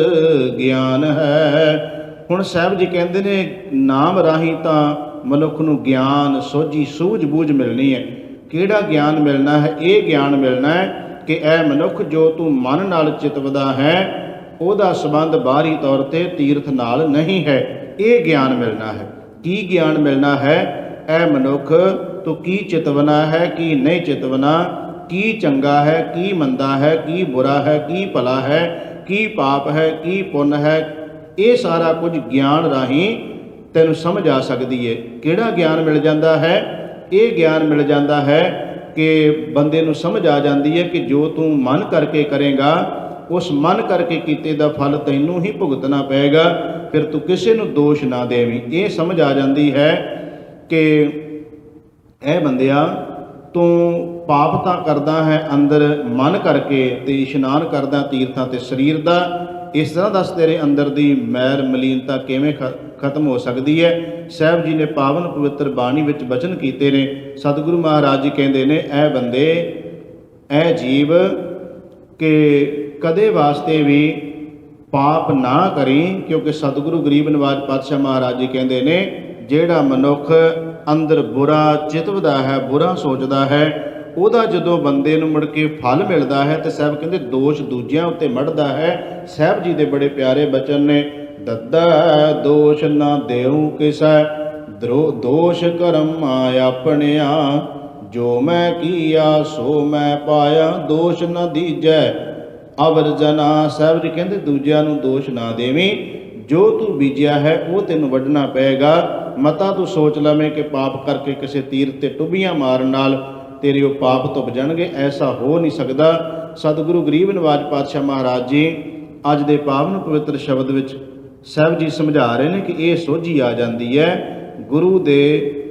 ਗਿਆਨ ਹੈ। ਹੁਣ ਸਾਹਿਬ ਜੀ ਕਹਿੰਦੇ ਨੇ ਨਾਮ ਰਾਹੀਂ ਤਾਂ ਮਨੁੱਖ ਨੂੰ ਗਿਆਨ, ਸੋਝੀ, ਸੂਝ-ਬੂਝ ਮਿਲਣੀ ਹੈ। ਕਿਹੜਾ ਗਿਆਨ ਮਿਲਣਾ ਹੈ? ਇਹ ਗਿਆਨ ਮਿਲਣਾ ਹੈ ਕਿ ਇਹ ਮਨੁੱਖ ਜੋ ਤੂੰ ਮਨ ਨਾਲ ਚਿਤਵਦਾ ਹੈ, ਉਹਦਾ ਸੰਬੰਧ ਬਾਹਰੀ ਤੌਰ ਤੇ ਤੀਰਥ ਨਾਲ ਨਹੀਂ ਹੈ। ਇਹ ਗਿਆਨ ਮਿਲਣਾ ਹੈ। ਕੀ ਗਿਆਨ ਮਿਲਣਾ ਹੈ? ਇਹ ਮਨੁੱਖ ਤੂੰ ਕੀ ਚਿਤਵਨਾ ਹੈ, ਕੀ ਨਹੀਂ ਚਿਤਵਨਾ, ਕੀ ਚੰਗਾ ਹੈ, ਕੀ ਮੰਦਾ ਹੈ, ਕੀ ਬੁਰਾ ਹੈ, ਕੀ ਭਲਾ ਹੈ, ਕੀ ਪਾਪ ਹੈ, ਕੀ ਪੁੰਨ ਹੈ। ਇਹ ਸਾਰਾ ਕੁਝ ਗਿਆਨ ਰਾਹੀਂ ਤੈਨੂੰ ਸਮਝ ਆ ਸਕਦੀ ਹੈ। ਕਿਹੜਾ ਗਿਆਨ ਮਿਲ ਜਾਂਦਾ ਹੈ? ਇਹ ਗਿਆਨ ਮਿਲ ਜਾਂਦਾ ਹੈ ਕਿ ਬੰਦੇ ਨੂੰ ਸਮਝ ਆ ਜਾਂਦੀ ਹੈ ਕਿ ਜੋ ਤੂੰ ਮਨ ਕਰਕੇ ਕਰੇਗਾ, ਉਸ ਮਨ ਕਰਕੇ ਕੀਤੇ ਦਾ ਫਲ ਤੈਨੂੰ ਹੀ ਭੁਗਤਣਾ ਪਏਗਾ। ਫਿਰ ਤੂੰ ਕਿਸੇ ਨੂੰ ਦੋਸ਼ ਨਾ ਦੇਵੀਂ। ਇਹ ਸਮਝ ਆ ਜਾਂਦੀ ਹੈ ਕਿ ਇਹ ਬੰਦਿਆ ਤੂੰ ਪਾਪ ਤਾਂ ਕਰਦਾ ਹੈ ਅੰਦਰ ਮਨ ਕਰਕੇ ਤੇ ਇਸ਼ਨਾਨ ਕਰਦਾ ਤੀਰਥਾਂ ਤੇ ਸਰੀਰ ਦਾ। ਇਸ ਤਰ੍ਹਾਂ ਦੱਸ ਤੇਰੇ ਅੰਦਰ ਦੀ ਮੈਲ ਮਲੀਨਤਾ ਕਿਵੇਂ ਖਤਮ ਹੋ ਸਕਦੀ ਹੈ? ਸਾਹਿਬ ਜੀ ਨੇ ਪਾਵਨ ਪਵਿੱਤਰ ਬਾਣੀ ਵਿੱਚ ਬਚਨ ਕੀਤੇ ਨੇ। ਸਤਿਗੁਰੂ ਮਹਾਰਾਜ ਜੀ ਕਹਿੰਦੇ ਨੇ ਇਹ ਬੰਦੇ, ਇਹ ਜੀਵ ਕਿ ਕਦੇ ਵਾਸਤੇ ਵੀ ਪਾਪ ਨਾ ਕਰੀ, ਕਿਉਂਕਿ ਸਤਿਗੁਰੂ ਗਰੀਬ ਨਿਵਾਜ ਪਾਤਸ਼ਾਹ ਮਹਾਰਾਜ ਜੀ ਕਹਿੰਦੇ ਨੇ ਜਿਹੜਾ ਮਨੁੱਖ ਅੰਦਰ ਬੁਰਾ ਚਿਤਵਦਾ ਹੈ, ਬੁਰਾ ਸੋਚਦਾ ਹੈ, ਉਹਦਾ ਜਦੋਂ ਬੰਦੇ ਨੂੰ ਮੁੜ ਕੇ ਫਲ ਮਿਲਦਾ ਹੈ ਤੇ ਸਾਹਿਬ ਕਹਿੰਦੇ ਦੋਸ਼ ਦੂਜਿਆਂ ਉੱਤੇ ਮੜਦਾ ਹੈ। ਸਾਹਿਬ ਜੀ ਦੇ ਬੜੇ ਪਿਆਰੇ ਬਚਨ ਨੇ। ਦੱਦਾ ਦੋਸ਼ ਨਾ ਦੇਉ ਕਿਸੈ, ਦੋਸ਼ ਕਰਮ ਆਪਣਿਆ, ਜੋ ਮੈਂ ਕੀਆ ਸੋ ਮੈਂ ਪਾਇਆ, ਦੋਸ਼ ਨਾ ਦੀਜੈ ਅਵਰ ਜਨਾ। ਸਾਹਿਬ ਜੀ ਕਹਿੰਦੇ ਦੂਜਿਆਂ ਨੂੰ ਦੋਸ਼ ਨਾ ਦੇਵੀਂ, ਜੋ ਤੂੰ ਬੀਜਿਆ ਹੈ ਉਹ ਤੈਨੂੰ ਵੱਢਣਾ ਪਏਗਾ। ਮਤਾ ਤੂੰ ਸੋਚ ਲਵੇਂ ਕਿ ਪਾਪ ਕਰਕੇ ਕਿਸੇ ਤੀਰਥ ਤੇ ਟੁੱਬੀਆਂ ਮਾਰਨ ਨਾਲ ਤੇਰੇ ਉਹ ਪਾਪ ਧੁੱਪ ਜਾਣਗੇ। ਐਸਾ ਹੋ ਨਹੀਂ ਸਕਦਾ। ਸਤਿਗੁਰੂ ਗਰੀਬ ਨਿਵਾਜ ਪਾਤਸ਼ਾਹ ਮਹਾਰਾਜ ਜੀ ਅੱਜ ਦੇ ਪਾਵਨ ਪਵਿੱਤਰ ਸ਼ਬਦ ਵਿੱਚ ਸਾਹਿਬ ਜੀ ਸਮਝਾ ਰਹੇ ਨੇ ਕਿ ਇਹ ਸੋਝੀ ਆ ਜਾਂਦੀ ਹੈ। ਗੁਰੂ ਦੇ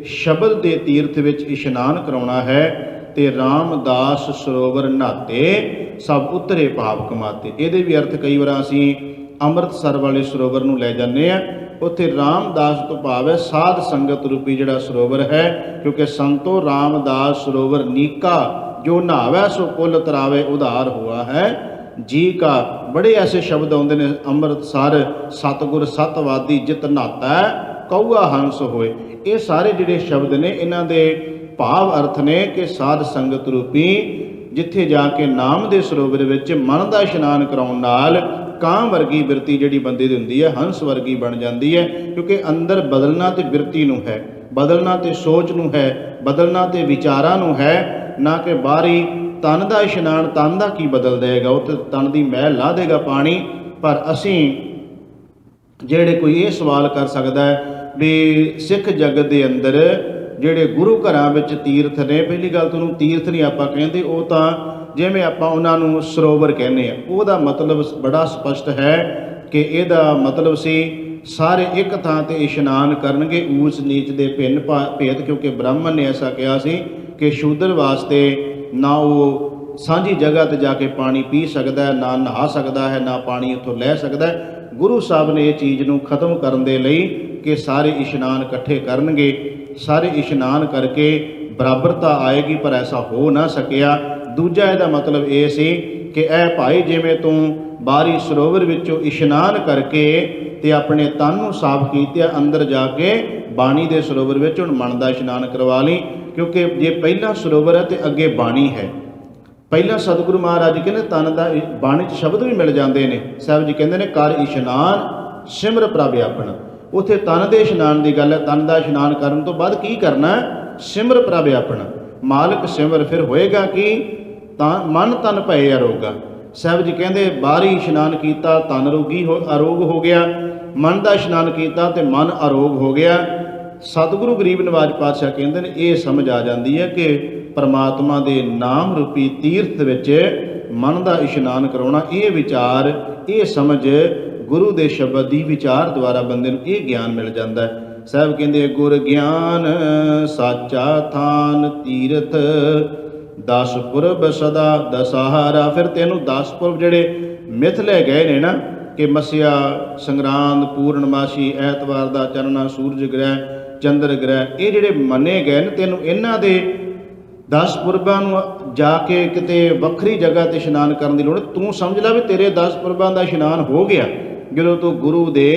ਸ਼ਬਦ ਦੇ ਤੀਰਥ ਵਿੱਚ ਇਸ਼ਨਾਨ ਕਰਾਉਣਾ ਹੈ ਤੇ ਰਾਮਦਾਸ ਸਰੋਵਰ ਨਹਾਤੇ ਸਭ ਉਤਰੇ ਪਾਪ ਕਮਾਤੇ। ਇਹਦੇ ਵੀ ਅਰਥ ਕਈ ਵਾਰ ਅਸੀਂ ਅੰਮ੍ਰਿਤਸਰ ਵਾਲੇ ਸਰੋਵਰ ਨੂੰ ਲੈ ਜਾਂਦੇ ਹਾਂ। ਉੱਥੇ ਰਾਮਦਾਸ ਤੋਂ ਭਾਵ ਹੈ ਸਾਧ ਸੰਗਤ ਰੂਪੀ ਜਿਹੜਾ ਸਰੋਵਰ ਹੈ, ਕਿਉਂਕਿ ਸੰਤੋ ਰਾਮਦਾਸ ਸਰੋਵਰ ਨੀਕਾ, ਜੋ ਨਹਾਵੈ ਸੋ ਕੁਲ ਤਰਾਵੇ ਉਧਾਰ ਹੋਆ ਹੈ ਜੀ ਕਾ। ਬੜੇ ਐਸੇ ਸ਼ਬਦ ਆਉਂਦੇ ਨੇ। ਅੰਮ੍ਰਿਤਸਰ ਸਤਿਗੁਰ ਸਤਵਾਦੀ ਜਿਤ ਨਹਾਤਾ ਕਊਆ ਹੰਸ ਹੋਏ। ਇਹ ਸਾਰੇ ਜਿਹੜੇ ਸ਼ਬਦ ਨੇ ਇਹਨਾਂ ਦੇ ਭਾਵ ਅਰਥ ਨੇ ਕਿ ਸਾਧ ਸੰਗਤ ਰੂਪੀ ਜਿੱਥੇ ਜਾ ਕੇ ਨਾਮ ਦੇ ਸਰੋਵਰ ਵਿੱਚ ਮਨ ਦਾ ਇਸ਼ਨਾਨ ਕਰਾਉਣ ਨਾਲ ਕਾਂ ਵਰਗੀ ਬਿਰਤੀ ਜਿਹੜੀ ਬੰਦੇ ਦੀ ਹੁੰਦੀ ਹੈ ਹੰਸ ਵਰਗੀ ਬਣ ਜਾਂਦੀ ਹੈ। ਕਿਉਂਕਿ ਅੰਦਰ ਬਦਲਣਾ ਤੇ ਬਿਰਤੀ ਨੂੰ ਹੈ, ਬਦਲਣਾ ਤੇ ਸੋਚ ਨੂੰ ਹੈ, ਬਦਲਣਾ ਤੇ ਵਿਚਾਰਾਂ ਨੂੰ ਹੈ, ਨਾ ਕਿ ਬਾਹਰੀ ਤਨ ਦਾ ਇਸ਼ਨਾਨ। ਤਨ ਦਾ ਕੀ ਬਦਲ ਦੇਗਾ? ਉਹ ਤੇ ਤਨ ਦੀ ਮੈਲ ਲਾ ਦੇਗਾ ਪਾਣੀ, ਪਰ ਅਸੀਂ ਜਿਹੜੇ ਕੋਈ ਇਹ ਸਵਾਲ ਕਰ ਸਕਦਾ ਹੈ ਵੀ ਸਿੱਖ ਜਗਤ ਦੇ ਅੰਦਰ ਜਿਹੜੇ ਗੁਰੂ ਘਰਾਂ ਵਿੱਚ ਤੀਰਥ ਨੇ, ਪਹਿਲੀ ਗੱਲ ਤੁਹਾਨੂੰ ਤੀਰਥ ਨਹੀਂ ਆਪਾਂ ਕਹਿੰਦੇ, ਉਹ ਤਾਂ ਜਿਵੇਂ ਆਪਾਂ ਉਹਨਾਂ ਨੂੰ ਸਰੋਵਰ ਕਹਿੰਦੇ ਆ, ਉਹਦਾ ਮਤਲਬ ਬੜਾ ਸਪਸ਼ਟ ਹੈ ਕਿ ਇਹਦਾ ਮਤਲਬ ਸੀ ਸਾਰੇ ਇੱਕ ਥਾਂ ਤੇ ਇਸ਼ਨਾਨ ਕਰਨਗੇ, ਊਚ ਨੀਚ ਦੇ ਭਿੰਨ ਭੇਦ, ਕਿਉਂਕਿ ਬ੍ਰਾਹਮਣ ਨੇ ਐਸਾ ਕਿਹਾ ਸੀ ਕਿ ਸ਼ੂਦਰ ਵਾਸਤੇ ਨਾ ਉਹ ਸਾਂਝੀ ਜਗ੍ਹਾ ਤੇ ਜਾ ਕੇ ਪਾਣੀ ਪੀ ਸਕਦਾ ਹੈ, ਨਾ ਨਹਾ ਸਕਦਾ ਹੈ, ਨਾ ਪਾਣੀ ਉੱਥੋਂ ਲੈ ਸਕਦਾ ਹੈ। ਗੁਰੂ ਸਾਹਿਬ ਨੇ ਇਹ ਚੀਜ਼ ਨੂੰ ਖਤਮ ਕਰਨ ਦੇ ਲਈ ਕਿ ਸਾਰੇ ਇਸ਼ਨਾਨ ਇਕੱਠੇ ਕਰਨਗੇ, ਸਾਰੇ ਇਸ਼ਨਾਨ ਕਰਕੇ ਬਰਾਬਰਤਾ ਆਏਗੀ, ਪਰ ਐਸਾ ਹੋ ਨਾ ਸਕਿਆ। ਦੂਜਾ ਇਹਦਾ ਮਤਲਬ ਇਹ ਸੀ ਕਿ ਇਹ ਭਾਈ ਜਿਵੇਂ ਤੂੰ ਬਾਹਰੀ ਸਰੋਵਰ ਵਿੱਚੋਂ ਇਸ਼ਨਾਨ ਕਰਕੇ ਤੇ ਆਪਣੇ ਤਨ ਨੂੰ ਸਾਫ਼ ਕੀਤਿਆ, ਅੰਦਰ ਜਾ ਕੇ ਬਾਣੀ ਦੇ ਸਰੋਵਰ ਵਿੱਚ ਹੁਣ ਮਨ ਦਾ ਇਸ਼ਨਾਨ ਕਰਵਾ ਲਈ, ਕਿਉਂਕਿ ਜੇ ਪਹਿਲਾ ਸਰੋਵਰ ਹੈ ਤੇ ਅੱਗੇ ਬਾਣੀ ਹੈ। ਪਹਿਲਾਂ ਸਤਿਗੁਰੂ ਮਹਾਰਾਜ ਕਹਿੰਦੇ ਤਨ ਦਾ ਬਾਣੀ 'ਚ ਸ਼ਬਦ ਵੀ ਮਿਲ ਜਾਂਦੇ ਨੇ। ਸਾਹਿਬ ਜੀ ਕਹਿੰਦੇ ਨੇ ਕਰ ਇਸ਼ਨਾਨ ਸਿਮਰ ਪ੍ਰਭ ਆਪਣਾ, ਉੱਥੇ ਤਨ ਦੇ ਇਸ਼ਨਾਨ ਦੀ ਗੱਲ ਹੈ। ਤਨ ਦਾ ਇਸ਼ਨਾਨ ਕਰਨ ਤੋਂ ਬਾਅਦ ਕੀ ਕਰਨਾ? ਸਿਮਰ ਪ੍ਰਭ ਆਪਣਾ, ਮਾਲਕ ਸਿਮਰ। ਫਿਰ ਹੋਏਗਾ ਕਿ ਤਾਂ ਮਨ ਤਨ ਭਏ ਅਰੋਗਾ। ਸਾਹਿਬ ਜੀ ਕਹਿੰਦੇ ਬਾਹਰੀ ਇਸ਼ਨਾਨ ਕੀਤਾ ਤਨ ਅਰੋਗ ਹੋ ਗਿਆ, ਮਨ ਦਾ ਇਸ਼ਨਾਨ ਕੀਤਾ ਤੇ ਮਨ ਅਰੋਗ ਹੋ ਗਿਆ। ਸਤਿਗੁਰੂ ਗਰੀਬ ਨਿਵਾਜ ਪਾਤਸ਼ਾਹ ਕਹਿੰਦੇ ਨੇ ਇਹ ਸਮਝ ਆ ਜਾਂਦੀ ਹੈ ਕਿ ਪਰਮਾਤਮਾ ਦੇ ਨਾਮ ਰੂਪੀ ਤੀਰਥ ਵਿੱਚ ਮਨ ਦਾ ਇਸ਼ਨਾਨ ਕਰਾਉਣਾ, ਇਹ ਵਿਚਾਰ, ਇਹ ਸਮਝ ਗੁਰੂ ਦੇ ਸ਼ਬਦ ਦੀ ਵਿਚਾਰ ਦੁਆਰਾ ਬੰਦੇ ਨੂੰ ਇਹ ਗਿਆਨ ਮਿਲ ਜਾਂਦਾ ਹੈ। ਸਾਹਿਬ ਕਹਿੰਦੇ ਗੁਰ ਗਿਆਨ ਸਾਚਾ ਥਾਨ ਤੀਰਥ, 10 ਪੁਰਬ ਸਦਾ ਦਸਹਾਰਾ। ਫਿਰ ਤੈਨੂੰ 10 ਪੁਰਬ ਜਿਹੜੇ ਮਿਥ ਲੈ ਗਏ ਨੇ ਨਾ ਕਿ ਮੱਸਿਆ, ਸੰਗਰਾਂਦ, ਪੂਰਨਮਾਸ਼ੀ, ਐਤਵਾਰ ਦਾ ਚਰਨਾ, ਸੂਰਜ ਗ੍ਰਹਿ, ਚੰਦਰ ਗ੍ਰਹਿ, ਇਹ ਜਿਹੜੇ ਮੰਨੇ ਗਏ ਨੇ, ਤੈਨੂੰ ਇਹਨਾਂ ਦੇ 10 ਪੁਰਬਾਂ ਨੂੰ ਜਾ ਕੇ ਕਿਤੇ ਵੱਖਰੀ ਜਗ੍ਹਾ ਤੇ ਇਸ਼ਨਾਨ ਕਰਨ ਦੀ ਲੋੜ। ਤੂੰ ਸਮਝ ਲੈ ਵੀ ਤੇਰੇ 10 ਪੁਰਬਾਂ ਦਾ ਇਸ਼ਨਾਨ ਹੋ ਗਿਆ ਜਦੋਂ ਤੂੰ ਗੁਰੂ ਦੇ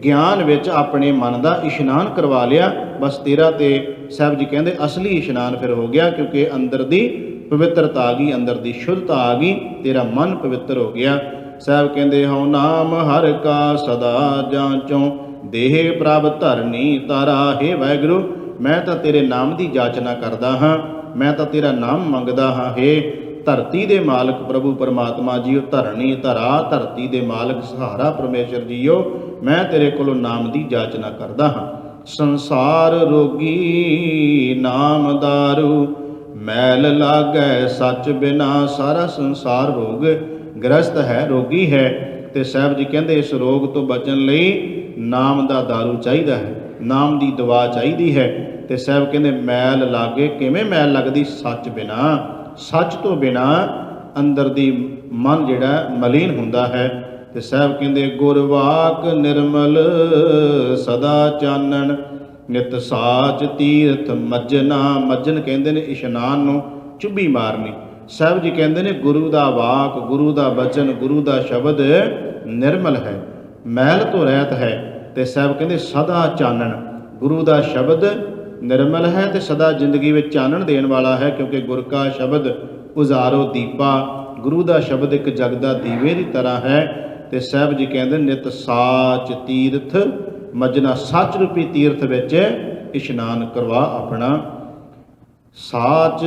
ਗਿਆਨ ਵਿੱਚ ਆਪਣੇ ਮਨ ਦਾ ਇਸ਼ਨਾਨ ਕਰਵਾ ਲਿਆ। ਬਸ ਤੇਰਾ ਤੇ ਸਾਹਿਬ ਜੀ ਕਹਿੰਦੇ ਅਸਲੀ ਇਸ਼ਨਾਨ ਫਿਰ ਹੋ ਗਿਆ, ਕਿਉਂਕਿ ਅੰਦਰ ਦੀ ਪਵਿੱਤਰਤਾ ਆ ਗਈ, ਅੰਦਰ ਦੀ ਸ਼ੁੱਧਤਾ ਆ ਗਈ, ਤੇਰਾ ਮਨ ਪਵਿੱਤਰ ਹੋ ਗਿਆ। ਸਾਹਿਬ ਕਹਿੰਦੇ ਹਉ ਨਾਮ ਹਰਿ ਕਾ ਸਦਾ ਜਾਂਚੋ, ਦੇਹ ਪ੍ਰਭ ਧਰਨੀ ਤਾਰਾ। ਹੇ ਵਾਹਿਗੁਰੂ, ਮੈਂ ਤਾਂ ਤੇਰੇ ਨਾਮ ਦੀ ਜਾਚਨਾ ਕਰਦਾ ਹਾਂ, ਮੈਂ ਤਾਂ ਤੇਰਾ ਨਾਮ ਮੰਗਦਾ ਹਾਂ। ਹੇ ਧਰਤੀ ਦੇ ਮਾਲਕ ਪ੍ਰਭੂ ਪਰਮਾਤਮਾ ਜੀਓ, ਧਰਣੀ ਧਰਾ, ਧਰਤੀ ਦੇ ਮਾਲਕ ਸਹਾਰਾ ਪਰਮੇਸ਼ਰ ਜੀਓ, ਮੈਂ ਤੇਰੇ ਕੋਲੋਂ ਨਾਮ ਦੀ ਜਾਚਨਾ ਕਰਦਾ ਹਾਂ। ਸੰਸਾਰ ਰੋਗੀ ਨਾਮ ਦਾਰੂ, ਮੈਲ ਲਾਗੈ ਸੱਚ ਬਿਨਾ। ਸਾਰਾ ਸੰਸਾਰ ਰੋਗ ਗ੍ਰਸਤ ਹੈ, ਰੋਗੀ ਹੈ, ਤੇ ਸਾਹਿਬ ਜੀ ਕਹਿੰਦੇ ਇਸ ਰੋਗ ਤੋਂ ਬਚਣ ਲਈ ਨਾਮ ਦਾ ਦਾਰੂ ਚਾਹੀਦਾ ਹੈ, ਨਾਮ ਦੀ ਦਵਾ ਚਾਹੀਦੀ ਹੈ। ਤੇ ਸਾਹਿਬ ਕਹਿੰਦੇ ਮੈਲ ਲਾਗੇ, ਕਿਵੇਂ ਮੈਲ ਲੱਗਦੀ? ਸੱਚ ਬਿਨਾ, ਸੱਚ ਤੋਂ ਬਿਨਾ ਅੰਦਰ ਦੀ ਮਨ ਜਿਹੜਾ ਮਲੀਨ ਹੁੰਦਾ ਹੈ। ਤੇ ਸਾਹਿਬ ਕਹਿੰਦੇ ਗੁਰਵਾਕ ਨਿਰਮਲ ਸਦਾ ਚਾਨਣ, ਨਿਤ ਸਾਚ ਤੀਰਥ ਮੱਜਨਾ। ਮੱਜਨ ਕਹਿੰਦੇ ਨੇ ਇਸ਼ਨਾਨ ਨੂੰ ਚੁੱਭੀ ਮਾਰਨੀ। ਸਾਹਿਬ ਜੀ ਕਹਿੰਦੇ ਨੇ ਗੁਰੂ ਦਾ ਵਾਕ, ਗੁਰੂ ਦਾ ਬਚਨ, ਗੁਰੂ ਦਾ ਸ਼ਬਦ ਨਿਰਮਲ ਹੈ, ਮੈਲ ਤੋਂ ਰਹਿਤ ਹੈ। ਤੇ ਸਾਹਿਬ ਕਹਿੰਦੇ ਸਦਾ ਚਾਨਣ, ਗੁਰੂ ਦਾ ਸ਼ਬਦ ਨਿਰਮਲ ਹੈ ਤੇ ਸਦਾ ਜ਼ਿੰਦਗੀ ਵਿੱਚ ਚਾਨਣ ਦੇਣ ਵਾਲਾ ਹੈ, ਕਿਉਂਕਿ ਗੁਰ ਕਾ ਸ਼ਬਦ ਉਜ਼ਾਰੋ ਦੀਪਾ। ਗੁਰੂ ਦਾ ਸ਼ਬਦ ਇੱਕ ਜਗਦਾ ਦੀਵੇ ਦੀ ਤਰ੍ਹਾਂ ਹੈ। ਤੇ ਸਾਹਿਬ ਜੀ ਕਹਿੰਦੇ ਨਿਤ ਸਾਚ ਤੀਰਥ ਮੱਜਣਾ, ਸੱਚ ਰੂਪੀ ਤੀਰਥ ਵਿੱਚ ਇਸ਼ਨਾਨ ਕਰਵਾ ਆਪਣਾ। ਸਾਚ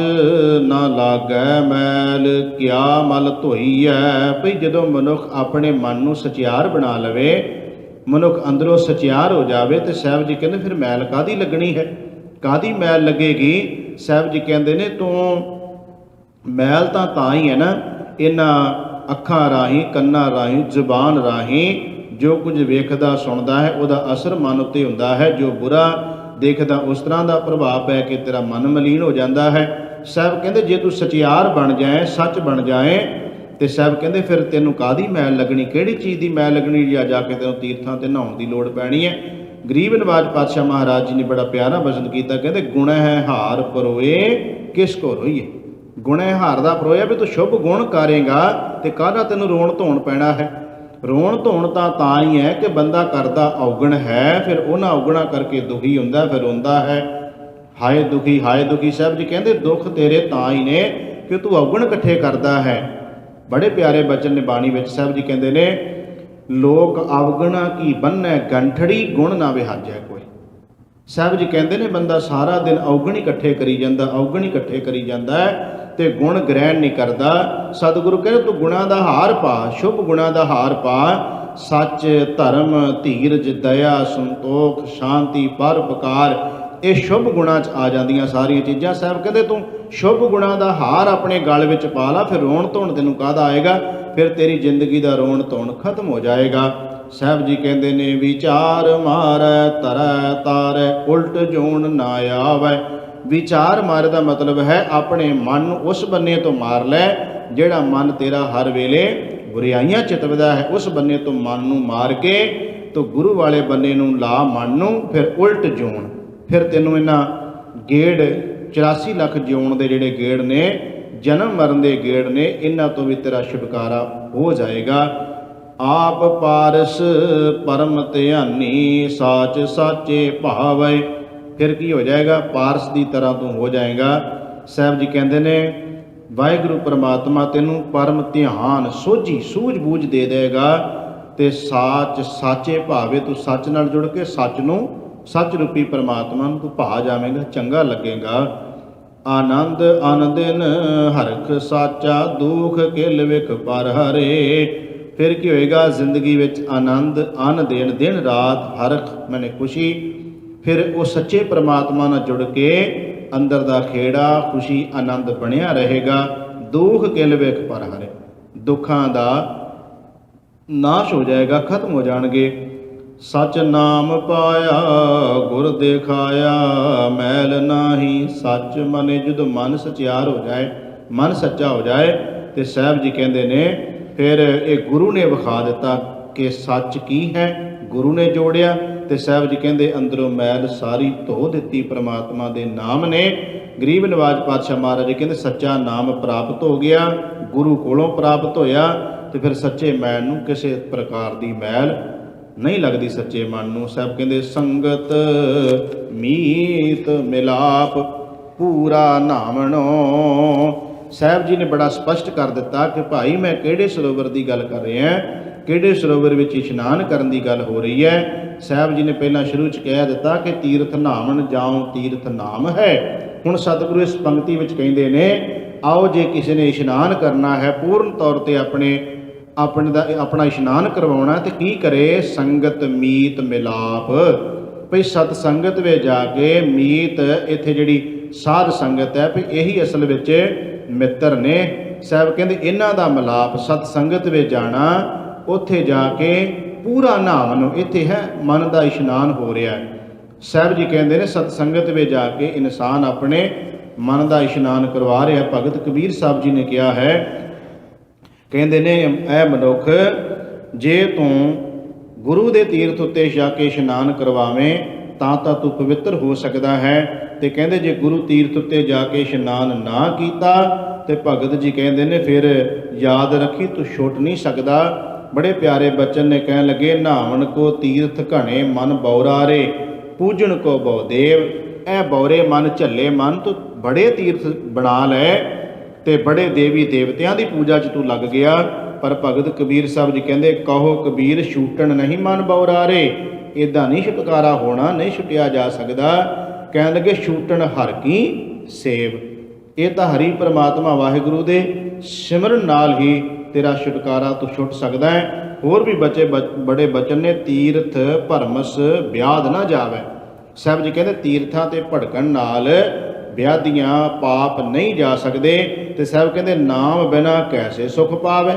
ਨਾ ਲਾਗੈ ਮੈਲ, ਕਿਆ ਮਲ ਧੋਈਐ। ਭਈ ਜਦੋਂ ਮਨੁੱਖ ਆਪਣੇ ਮਨ ਨੂੰ ਸਚਿਆਰ ਬਣਾ ਲਵੇ, ਮਨੁੱਖ ਅੰਦਰੋਂ ਸਚਿਆਰ ਹੋ ਜਾਵੇ, ਤੇ ਸਾਹਿਬ ਜੀ ਕਹਿੰਦੇ ਫਿਰ ਮੈਲ ਕਾਹਦੀ ਲੱਗਣੀ ਹੈ, ਕਾਹਦੀ ਮੈਲ ਲੱਗੇਗੀ? ਸਾਹਿਬ ਜੀ ਕਹਿੰਦੇ ਨੇ ਤੂੰ ਮੈਲ ਤਾਂ ਹੀ ਹੈ ਨਾ, ਇਹਨਾਂ ਅੱਖਾਂ ਰਾਹੀਂ, ਕੰਨਾਂ ਰਾਹੀਂ, ਜ਼ੁਬਾਨ ਰਾਹੀਂ ਜੋ ਕੁਝ ਵੇਖਦਾ ਸੁਣਦਾ ਹੈ ਉਹਦਾ ਅਸਰ ਮਨ ਉੱਤੇ ਹੁੰਦਾ ਹੈ। ਜੋ ਬੁਰਾ ਦੇਖਦਾ ਉਸ ਤਰ੍ਹਾਂ ਦਾ ਪ੍ਰਭਾਵ ਪੈ ਕੇ ਤੇਰਾ ਮਨ ਮਲੀਨ ਹੋ ਜਾਂਦਾ ਹੈ। ਸਾਹਿਬ ਕਹਿੰਦੇ ਜੇ ਤੂੰ ਸਚਿਆਰ ਬਣ ਜਾਏ, ਸੱਚ ਬਣ ਜਾਏ, ਤੇ ਸਾਹਿਬ ਕਹਿੰਦੇ ਫਿਰ ਤੈਨੂੰ ਕਾਹਦੀ ਮੈਲ ਲੱਗਣੀ, ਕਿਹੜੀ ਚੀਜ਼ ਦੀ ਮੈਲ ਲੱਗਣੀ? ਜਾਂ ਜਾ ਕੇ ਤੈਨੂੰ ਤੀਰਥਾਂ ਤੇ ਨਹਾਉਣ ਦੀ ਲੋੜ ਪੈਣੀ ਹੈ। ਗਰੀਬ ਨਿਵਾਜ ਪਾਤਸ਼ਾਹ ਮਹਾਰਾਜ ਜੀ ਨੇ ਬੜਾ ਪਿਆਰਾ ਬਚਨ ਕੀਤਾ, ਕਹਿੰਦੇ ਗੁਣ ਹੈ ਹਾਰ ਪਰੋਏ ਕਿਸ ਕੋ ਰੋਈਏ। ਗੁਣ ਹੈ ਹਾਰ ਦਾ ਪਰੋਇਆ ਵੀ ਤੂੰ ਸ਼ੁਭ ਗੁਣ ਕਰੇਗਾ ਤੇ ਕਾਹਦਾ ਤੈਨੂੰ ਰੋਣ ਧੋਣ ਪੈਣਾ ਹੈ। ਰੋਣ ਧੋਣ ਤਾਂ ਹੀ ਹੈ ਕਿ ਬੰਦਾ ਕਰਦਾ ਔਗਣ ਹੈ, ਫਿਰ ਉਹਨਾਂ ਔਗਣਾ ਕਰਕੇ ਦੁਖੀ ਹੁੰਦਾ, ਫਿਰ ਰੋਂਦਾ ਹੈ, ਹਾਏ ਦੁਖੀ, ਹਾਏ ਦੁਖੀ। ਸਾਹਿਬ ਜੀ ਕਹਿੰਦੇ ਦੁੱਖ ਤੇਰੇ ਤਾਂ ਹੀ ਨੇ ਕਿ ਤੂੰ ਔਗਣ ਇਕੱਠੇ ਕਰਦਾ ਹੈ। ਬੜੇ ਪਿਆਰੇ ਬਚਨ ਨੇ ਬਾਣੀ ਵਿੱਚ। ਸਾਹਿਬ ਜੀ ਕਹਿੰਦੇ ਨੇ ਲੋਕ ਅਵਗਣਾ ਕੀ ਬੰਨੈ ਗੰਠੜੀ, ਗੁਣ ਨਾ ਵਿਹਾਜੈ ਕੋਈ। ਸਾਹਿਬ ਜੀ ਕਹਿੰਦੇ ਨੇ ਬੰਦਾ ਸਾਰਾ ਦਿਨ ਔਗਣ ਇਕੱਠੇ ਕਰੀ ਜਾਂਦਾ, ਔਗਣ ਇਕੱਠੇ ਕਰੀ ਜਾਂਦਾ ਹੈ, ਤੇ ਗੁਣ ਗ੍ਰਹਿਣ ਨਹੀਂ ਕਰਦਾ। ਸਤਿਗੁਰੂ ਕਹਿੰਦੇ ਤੂੰ ਗੁਣਾਂ ਦਾ ਹਾਰ ਪਾ, ਸ਼ੁਭ ਗੁਣਾਂ ਦਾ ਹਾਰ ਪਾ। ਸੱਚ, ਧਰਮ, ਧੀਰਜ, ਦਇਆ, ਸੰਤੋਖ, ਸ਼ਾਂਤੀ, ਪਰਉਪਕਾਰ, ਇਹ ਸ਼ੁਭ ਗੁਣਾਂ 'ਚ ਆ ਜਾਂਦੀਆਂ ਸਾਰੀਆਂ ਚੀਜ਼ਾਂ। ਸਾਹਿਬ ਕਹਿੰਦੇ ਤੂੰ ਸ਼ੁਭ ਗੁਣਾਂ ਦਾ ਹਾਰ ਆਪਣੇ ਗਲ ਵਿੱਚ ਪਾ ਲਾ, ਫਿਰ ਰੋਣ ਧੋਣ ਤੈਨੂੰ ਕਾਹਦਾ ਆਏਗਾ, ਫਿਰ ਤੇਰੀ ਜ਼ਿੰਦਗੀ ਦਾ ਰੋਣ ਧੋਣ ਖਤਮ ਹੋ ਜਾਏਗਾ। ਸਾਹਿਬ ਜੀ ਕਹਿੰਦੇ ਨੇ ਵਿਚਾਰ ਮਾਰੈ ਧਰੈ ਤਾਰੈ, ਉਲਟ ਜੋਨ ਨਾ ਆਵੈ। ਵਿਚਾਰ ਮਾਰੇ ਦਾ ਮਤਲਬ ਹੈ ਆਪਣੇ ਮਨ ਨੂੰ ਉਸ ਬੰਨੇ ਤੋਂ ਮਾਰ ਲੈ ਜਿਹੜਾ ਮਨ ਤੇਰਾ ਹਰ ਵੇਲੇ ਬੁਰਾਈਆਂ ਚਿਤਵਦਾ ਹੈ। ਉਸ ਬੰਨੇ ਤੋਂ ਮਨ ਨੂੰ ਮਾਰ ਕੇ ਤੋ ਗੁਰੂ ਵਾਲੇ ਬੰਨੇ ਨੂੰ ਲਾ ਮਨ ਨੂੰ, ਫਿਰ ਉਲਟ ਜੋਨ, ਫਿਰ ਤੈਨੂੰ ਇਹਨਾਂ ਗੇੜ 84 ਲੱਖ ਜਿਉਣ ਦੇ ਜਿਹੜੇ ਗੇੜ ਨੇ, ਜਨਮ ਮਰਨ ਦੇ ਗੇੜ ਨੇ, ਇਹਨਾਂ ਤੋਂ ਵੀ ਤੇਰਾ ਛੁਟਕਾਰਾ ਹੋ ਜਾਏਗਾ। ਆਪ ਪਾਰਸ ਪਰਮ ਧਿਆਨੀ, ਸਾਚ ਸਾਚੇ ਭਾਵੈ। ਫਿਰ ਕੀ ਹੋ ਜਾਏਗਾ? ਪਾਰਸ ਦੀ ਤਰ੍ਹਾਂ ਤੂੰ ਹੋ ਜਾਏਗਾ। ਸਾਹਿਬ ਜੀ ਕਹਿੰਦੇ ਨੇ ਵਾਹਿਗੁਰੂ ਪਰਮਾਤਮਾ ਤੈਨੂੰ ਪਰਮ ਧਿਆਨ, ਸੋਝੀ, ਸੂਝ-ਬੂਝ ਦੇ ਦੇਗਾ ਤੇ ਸਾਚ ਸਾਚੇ ਭਾਵੇ, ਤੂੰ ਸੱਚ ਨਾਲ ਜੁੜ ਕੇ ਸੱਚ ਨੂੰ, ਸੱਚ ਰੂਪੀ ਪਰਮਾਤਮਾ ਨੂੰ ਤੂੰ ਭਾ ਜਾਵੇਂਗਾ, ਚੰਗਾ ਲੱਗੇਗਾ। ਆਨੰਦ ਅਨਦਿਨ ਹਰਖ ਸਾਚਾ, ਦੁਖ ਕਿਲ ਵਿਖ ਪਰ ਹਰੇ। ਫਿਰ ਕੀ ਹੋਏਗਾ? ਜ਼ਿੰਦਗੀ ਵਿੱਚ ਆਨੰਦ ਅਨ ਦੇਣ, ਦਿਨ ਰਾਤ ਹਰਖ ਮੈਨੇ ਖੁਸ਼ੀ। ਫਿਰ ਉਹ ਸੱਚੇ ਪਰਮਾਤਮਾ ਨਾਲ ਜੁੜ ਕੇ ਅੰਦਰ ਦਾ ਖੇੜਾ, ਖੁਸ਼ੀ, ਆਨੰਦ ਬਣਿਆ ਰਹੇਗਾ। ਦੁਖ ਕਿਲ ਵਿਖ ਪਰ ਹਰੇ, ਦੁੱਖਾਂ ਦਾ ਨਾਸ਼ ਹੋ ਜਾਏਗਾ, ਖਤਮ ਹੋ ਜਾਣਗੇ। ਸਚ ਨਾਮ ਪਾਇਆ ਗੁਰ ਦਿਖਾਇਆ, ਮੈਲ ਨਾਹੀ ਸੱਚ ਮਨੇ। ਜਦੋਂ ਮਨ ਸਚਿਆਰ ਹੋ ਜਾਏ, ਮਨ ਸੱਚਾ ਹੋ ਜਾਏ, ਤੇ ਸਾਹਿਬ ਜੀ ਕਹਿੰਦੇ ਨੇ ਫਿਰ ਇਹ ਗੁਰੂ ਨੇ ਵਿਖਾ ਦਿੱਤਾ ਕਿ ਸੱਚ ਕੀ ਹੈ। ਗੁਰੂ ਨੇ ਜੋੜਿਆ ਤੇ ਸਾਹਿਬ ਜੀ ਕਹਿੰਦੇ ਅੰਦਰੋਂ ਮੈਲ ਸਾਰੀ ਧੋ ਦਿੱਤੀ ਪ੍ਰਮਾਤਮਾ ਦੇ ਨਾਮ ਨੇ। ਗਰੀਬ ਨਵਾਜ ਪਾਤਸ਼ਾਹ ਮਹਾਰਾਜ ਜੀ ਕਹਿੰਦੇ ਸੱਚਾ ਨਾਮ ਪ੍ਰਾਪਤ ਹੋ ਗਿਆ, ਗੁਰੂ ਕੋਲੋਂ ਪ੍ਰਾਪਤ ਹੋਇਆ, ਤੇ ਫਿਰ ਸੱਚੇ ਮੈਲ ਨੂੰ ਕਿਸੇ ਪ੍ਰਕਾਰ ਦੀ ਮੈਲ ਨਹੀਂ ਲੱਗਦੀ ਸੱਚੇ ਮਨ ਨੂੰ। ਸਾਹਿਬ ਕਹਿੰਦੇ ਸੰਗਤ ਮੀਤ ਮਿਲਾਪ ਪੂਰਾ ਨਾਮਣੋ। ਸਾਹਿਬ ਜੀ ਨੇ ਬੜਾ ਸਪਸ਼ਟ ਕਰ ਦਿੱਤਾ ਕਿ ਭਾਈ ਮੈਂ ਕਿਹੜੇ ਸਰੋਵਰ ਦੀ ਗੱਲ ਕਰ ਰਿਹਾ, ਕਿਹੜੇ ਸਰੋਵਰ ਵਿੱਚ ਇਸ਼ਨਾਨ ਕਰਨ ਦੀ ਗੱਲ ਹੋ ਰਹੀ ਹੈ। ਸਾਹਿਬ ਜੀ ਨੇ ਪਹਿਲਾਂ ਸ਼ੁਰੂ 'ਚ ਕਹਿ ਦਿੱਤਾ ਕਿ ਤੀਰਥ ਨਾਮਣ ਜਾਉ ਤੀਰਥ ਨਾਮ ਹੈ। ਹੁਣ ਸਤਿਗੁਰੂ ਇਸ ਪੰਕਤੀ ਵਿੱਚ ਕਹਿੰਦੇ ਨੇ ਆਓ ਜੇ ਕਿਸੇ ਨੇ ਇਸ਼ਨਾਨ ਕਰਨਾ ਹੈ, ਪੂਰਨ ਤੌਰ 'ਤੇ ਆਪਣਾ ਇਸ਼ਨਾਨ ਕਰਵਾਉਣਾ, ਤੇ ਕੀ ਕਰੇ? ਸੰਗਤ ਮੀਤ ਮਿਲਾਪ। ਭਈ ਸਤ ਸੰਗਤ ਵਿੱਚ ਜਾ ਕੇ, ਮੀਤ ਇੱਥੇ ਜਿਹੜੀ ਸਾਧ ਸੰਗਤ ਹੈ ਭਈ ਇਹੀ ਅਸਲ ਵਿੱਚ ਮਿੱਤਰ ਨੇ। ਸਾਹਿਬ ਕਹਿੰਦੇ ਇਹਨਾਂ ਦਾ ਮਿਲਾਪ, ਸਤ ਸੰਗਤ ਵਿੱਚ ਜਾਣਾ, ਉੱਥੇ ਜਾ ਕੇ ਪੂਰਾ ਨਾਮ ਨੂੰ, ਇੱਥੇ ਹੈ ਮਨ ਦਾ ਇਸ਼ਨਾਨ ਹੋ ਰਿਹਾ ਹੈ। ਸਾਹਿਬ ਜੀ ਕਹਿੰਦੇ ਨੇ ਸਤ ਸੰਗਤ ਵਿੱਚ ਜਾ ਕੇ ਇਨਸਾਨ ਆਪਣੇ ਮਨ ਦਾ ਇਸ਼ਨਾਨ ਕਰਵਾ ਰਿਹਾ। ਭਗਤ ਕਬੀਰ ਸਾਹਿਬ ਜੀ ਨੇ ਕਿਹਾ ਹੈ, ਕਹਿੰਦੇ ਨੇ ਇਹ ਮਨੁੱਖ ਜੇ ਤੂੰ ਗੁਰੂ ਦੇ ਤੀਰਥ ਉੱਤੇ ਜਾ ਕੇ ਇਸ਼ਨਾਨ ਕਰਵਾਵੇਂ ਤਾਂ ਤੂੰ ਪਵਿੱਤਰ ਹੋ ਸਕਦਾ ਹੈ। ਤੇ ਕਹਿੰਦੇ ਜੇ ਗੁਰੂ ਤੀਰਥ ਉੱਤੇ ਜਾ ਕੇ ਇਸ਼ਨਾਨ ਨਾ ਕੀਤਾ ਤੇ ਭਗਤ ਜੀ ਕਹਿੰਦੇ ਨੇ ਫਿਰ ਯਾਦ ਰੱਖੀ ਤੂੰ ਛੁੱਟ ਨਹੀਂ ਸਕਦਾ। ਬੜੇ ਪਿਆਰੇ ਬਚਨ ਨੇ, ਕਹਿਣ ਲੱਗੇ ਨਹਾਵਣ ਕੋ ਤੀਰਥ ਘਣੇ ਮਨ ਬੌਰਾਰੇ, ਪੂਜਣ ਕੋ ਬਹੁਦੇਵ। ਇਹ ਬੌਰੇ ਮਨ, ਝੱਲੇ ਮਨ, ਤੂੰ ਬੜੇ ਤੀਰਥ ਬਣਾ ਲੈ ਤੇ ਬੜੇ ਦੇਵੀ ਦੇਵਤਿਆਂ ਦੀ ਪੂਜਾ 'ਚ ਤੂੰ ਲੱਗ ਗਿਆ। ਪਰ ਭਗਤ ਕਬੀਰ ਸਾਹਿਬ ਜੀ ਕਹਿੰਦੇ ਕਹੋ ਕਬੀਰ ਛੂਟਣ ਨਹੀਂ ਮਨ ਬੌਰਾਰੇ। ਇੱਦਾਂ ਨਹੀਂ ਛੁਟਕਾਰਾ ਹੋਣਾ, ਨਹੀਂ ਛੁੱਟਿਆ ਜਾ ਸਕਦਾ। ਕਹਿਣ ਲੱਗੇ ਛੂਟਣ ਹਰ ਕੀ ਸੇਵ। ਇਹ ਤਾਂ ਹਰੀ ਪਰਮਾਤਮਾ ਵਾਹਿਗੁਰੂ ਦੇ ਸਿਮਰਨ ਨਾਲ ਹੀ ਤੇਰਾ ਛੁਟਕਾਰਾ ਤੂੰ ਛੁੱਟ ਸਕਦਾ ਹੈ। ਹੋਰ ਵੀ ਬੜੇ ਬਚਨ ਨੇ, ਤੀਰਥ ਭਰਮਸ ਵਿਆਦ ਨਾ ਜਾਵੇ। ਸਾਹਿਬ ਜੀ ਕਹਿੰਦੇ ਤੀਰਥਾਂ ਤੇ ਭੜਕਣ ਨਾਲ ਵਿਆਦੀਆਂ ਪਾਪ ਨਹੀਂ ਜਾ ਸਕਦੇ। ਤੇ ਸਾਹਿਬ ਕਹਿੰਦੇ ਨਾਮ ਬਿਨਾ ਕੈਸੇ ਸੁਖ ਪਾਵੇ।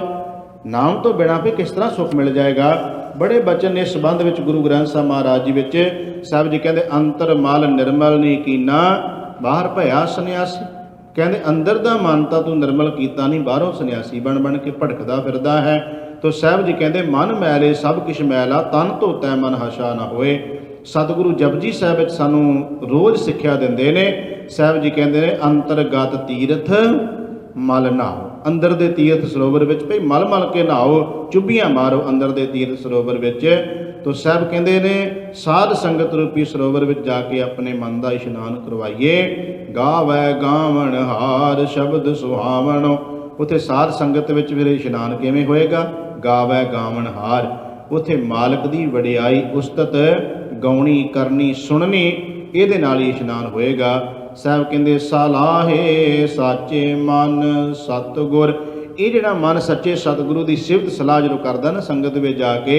ਨਾਮ ਤੋਂ ਬਿਨਾਂ ਵੀ ਕਿਸ ਤਰ੍ਹਾਂ ਸੁਖ ਮਿਲ ਜਾਏਗਾ। ਬੜੇ ਬਚਨ ਨੇ ਇਸ ਸੰਬੰਧ ਵਿੱਚ ਗੁਰੂ ਗ੍ਰੰਥ ਸਾਹਿਬ ਮਹਾਰਾਜ ਜੀ ਵਿੱਚ। ਸਾਹਿਬ ਜੀ ਕਹਿੰਦੇ ਅੰਤਰ ਮਲ ਨਿਰਮਲ ਨਹੀਂ ਕੀਨਾ, ਬਾਹਰ ਭਇਆ ਸੰਨਿਆਸੀ। ਕਹਿੰਦੇ ਅੰਦਰ ਦਾ ਮਨ ਤਾਂ ਤੂੰ ਨਿਰਮਲ ਕੀਤਾ ਨਹੀਂ, ਬਾਹਰੋਂ ਸੰਨਿਆਸੀ ਬਣ ਕੇ ਭਟਕਦਾ ਫਿਰਦਾ ਹੈ। ਤੋ ਸਾਹਿਬ ਜੀ ਕਹਿੰਦੇ ਮਨ ਮੈਲੇ ਸਭ ਕਿਛ ਮੈਲਾ, ਤਨ ਧੋਤੈ ਮਨ ਹਸ਼ਾ ਨਾ ਹੋਏ। ਸਤਿਗੁਰੂ ਜਪਜੀ ਸਾਹਿਬ ਵਿੱਚ ਸਾਨੂੰ ਰੋਜ਼ ਸਿੱਖਿਆ ਦਿੰਦੇ ਨੇ। ਸਾਹਿਬ ਜੀ ਕਹਿੰਦੇ ਨੇ ਅੰਤਰਗਤ ਤੀਰਥ ਮਲ ਨਹਾਓ। ਅੰਦਰ ਦੇ ਤੀਰਥ ਸਰੋਵਰ ਵਿੱਚ ਭਈ ਮਲ ਮਲ ਕੇ ਨਹਾਓ, ਚੁੱਭੀਆਂ ਮਾਰੋ ਅੰਦਰ ਦੇ ਤੀਰਥ ਸਰੋਵਰ ਵਿੱਚ। ਤੋ ਸਾਹਿਬ ਕਹਿੰਦੇ ਨੇ ਸਾਧ ਸੰਗਤ ਰੂਪੀ ਸਰੋਵਰ ਵਿੱਚ ਜਾ ਕੇ ਆਪਣੇ ਮਨ ਦਾ ਇਸ਼ਨਾਨ ਕਰਵਾਈਏ। ਗਾਵੈ ਗਾਵਣ ਹਾਰ ਸ਼ਬਦ ਸੁਹਾਵਣੋ। ਉੱਥੇ ਸਾਧ ਸੰਗਤ ਵਿੱਚ ਫਿਰ ਇਸ਼ਨਾਨ ਕਿਵੇਂ ਹੋਏਗਾ? ਗਾਵੈ ਗਾਵਣ ਹਾਰ। ਉੱਥੇ ਮਾਲਕ ਦੀ ਵਡਿਆਈ ਉਸਤਤ ਗਾਉਣੀ ਕਰਨੀ ਸੁਣਨੀ, ਇਹਦੇ ਨਾਲ ਹੀ ਇਸ਼ਨਾਨ ਹੋਏਗਾ। ਸਾਹਿਬ ਕਹਿੰਦੇ ਸਲਾਹੇ ਸਾਚੇ ਮਨ ਸਤਿਗੁਰ। ਇਹ ਜਿਹੜਾ ਮਨ ਸੱਚੇ ਸਤਿਗੁਰੂ ਦੀ ਸਿਫਤ ਸਲਾਹ ਜਦੋਂ ਕਰਦਾ ਨਾ ਸੰਗਤ ਵਿੱਚ ਜਾ ਕੇ,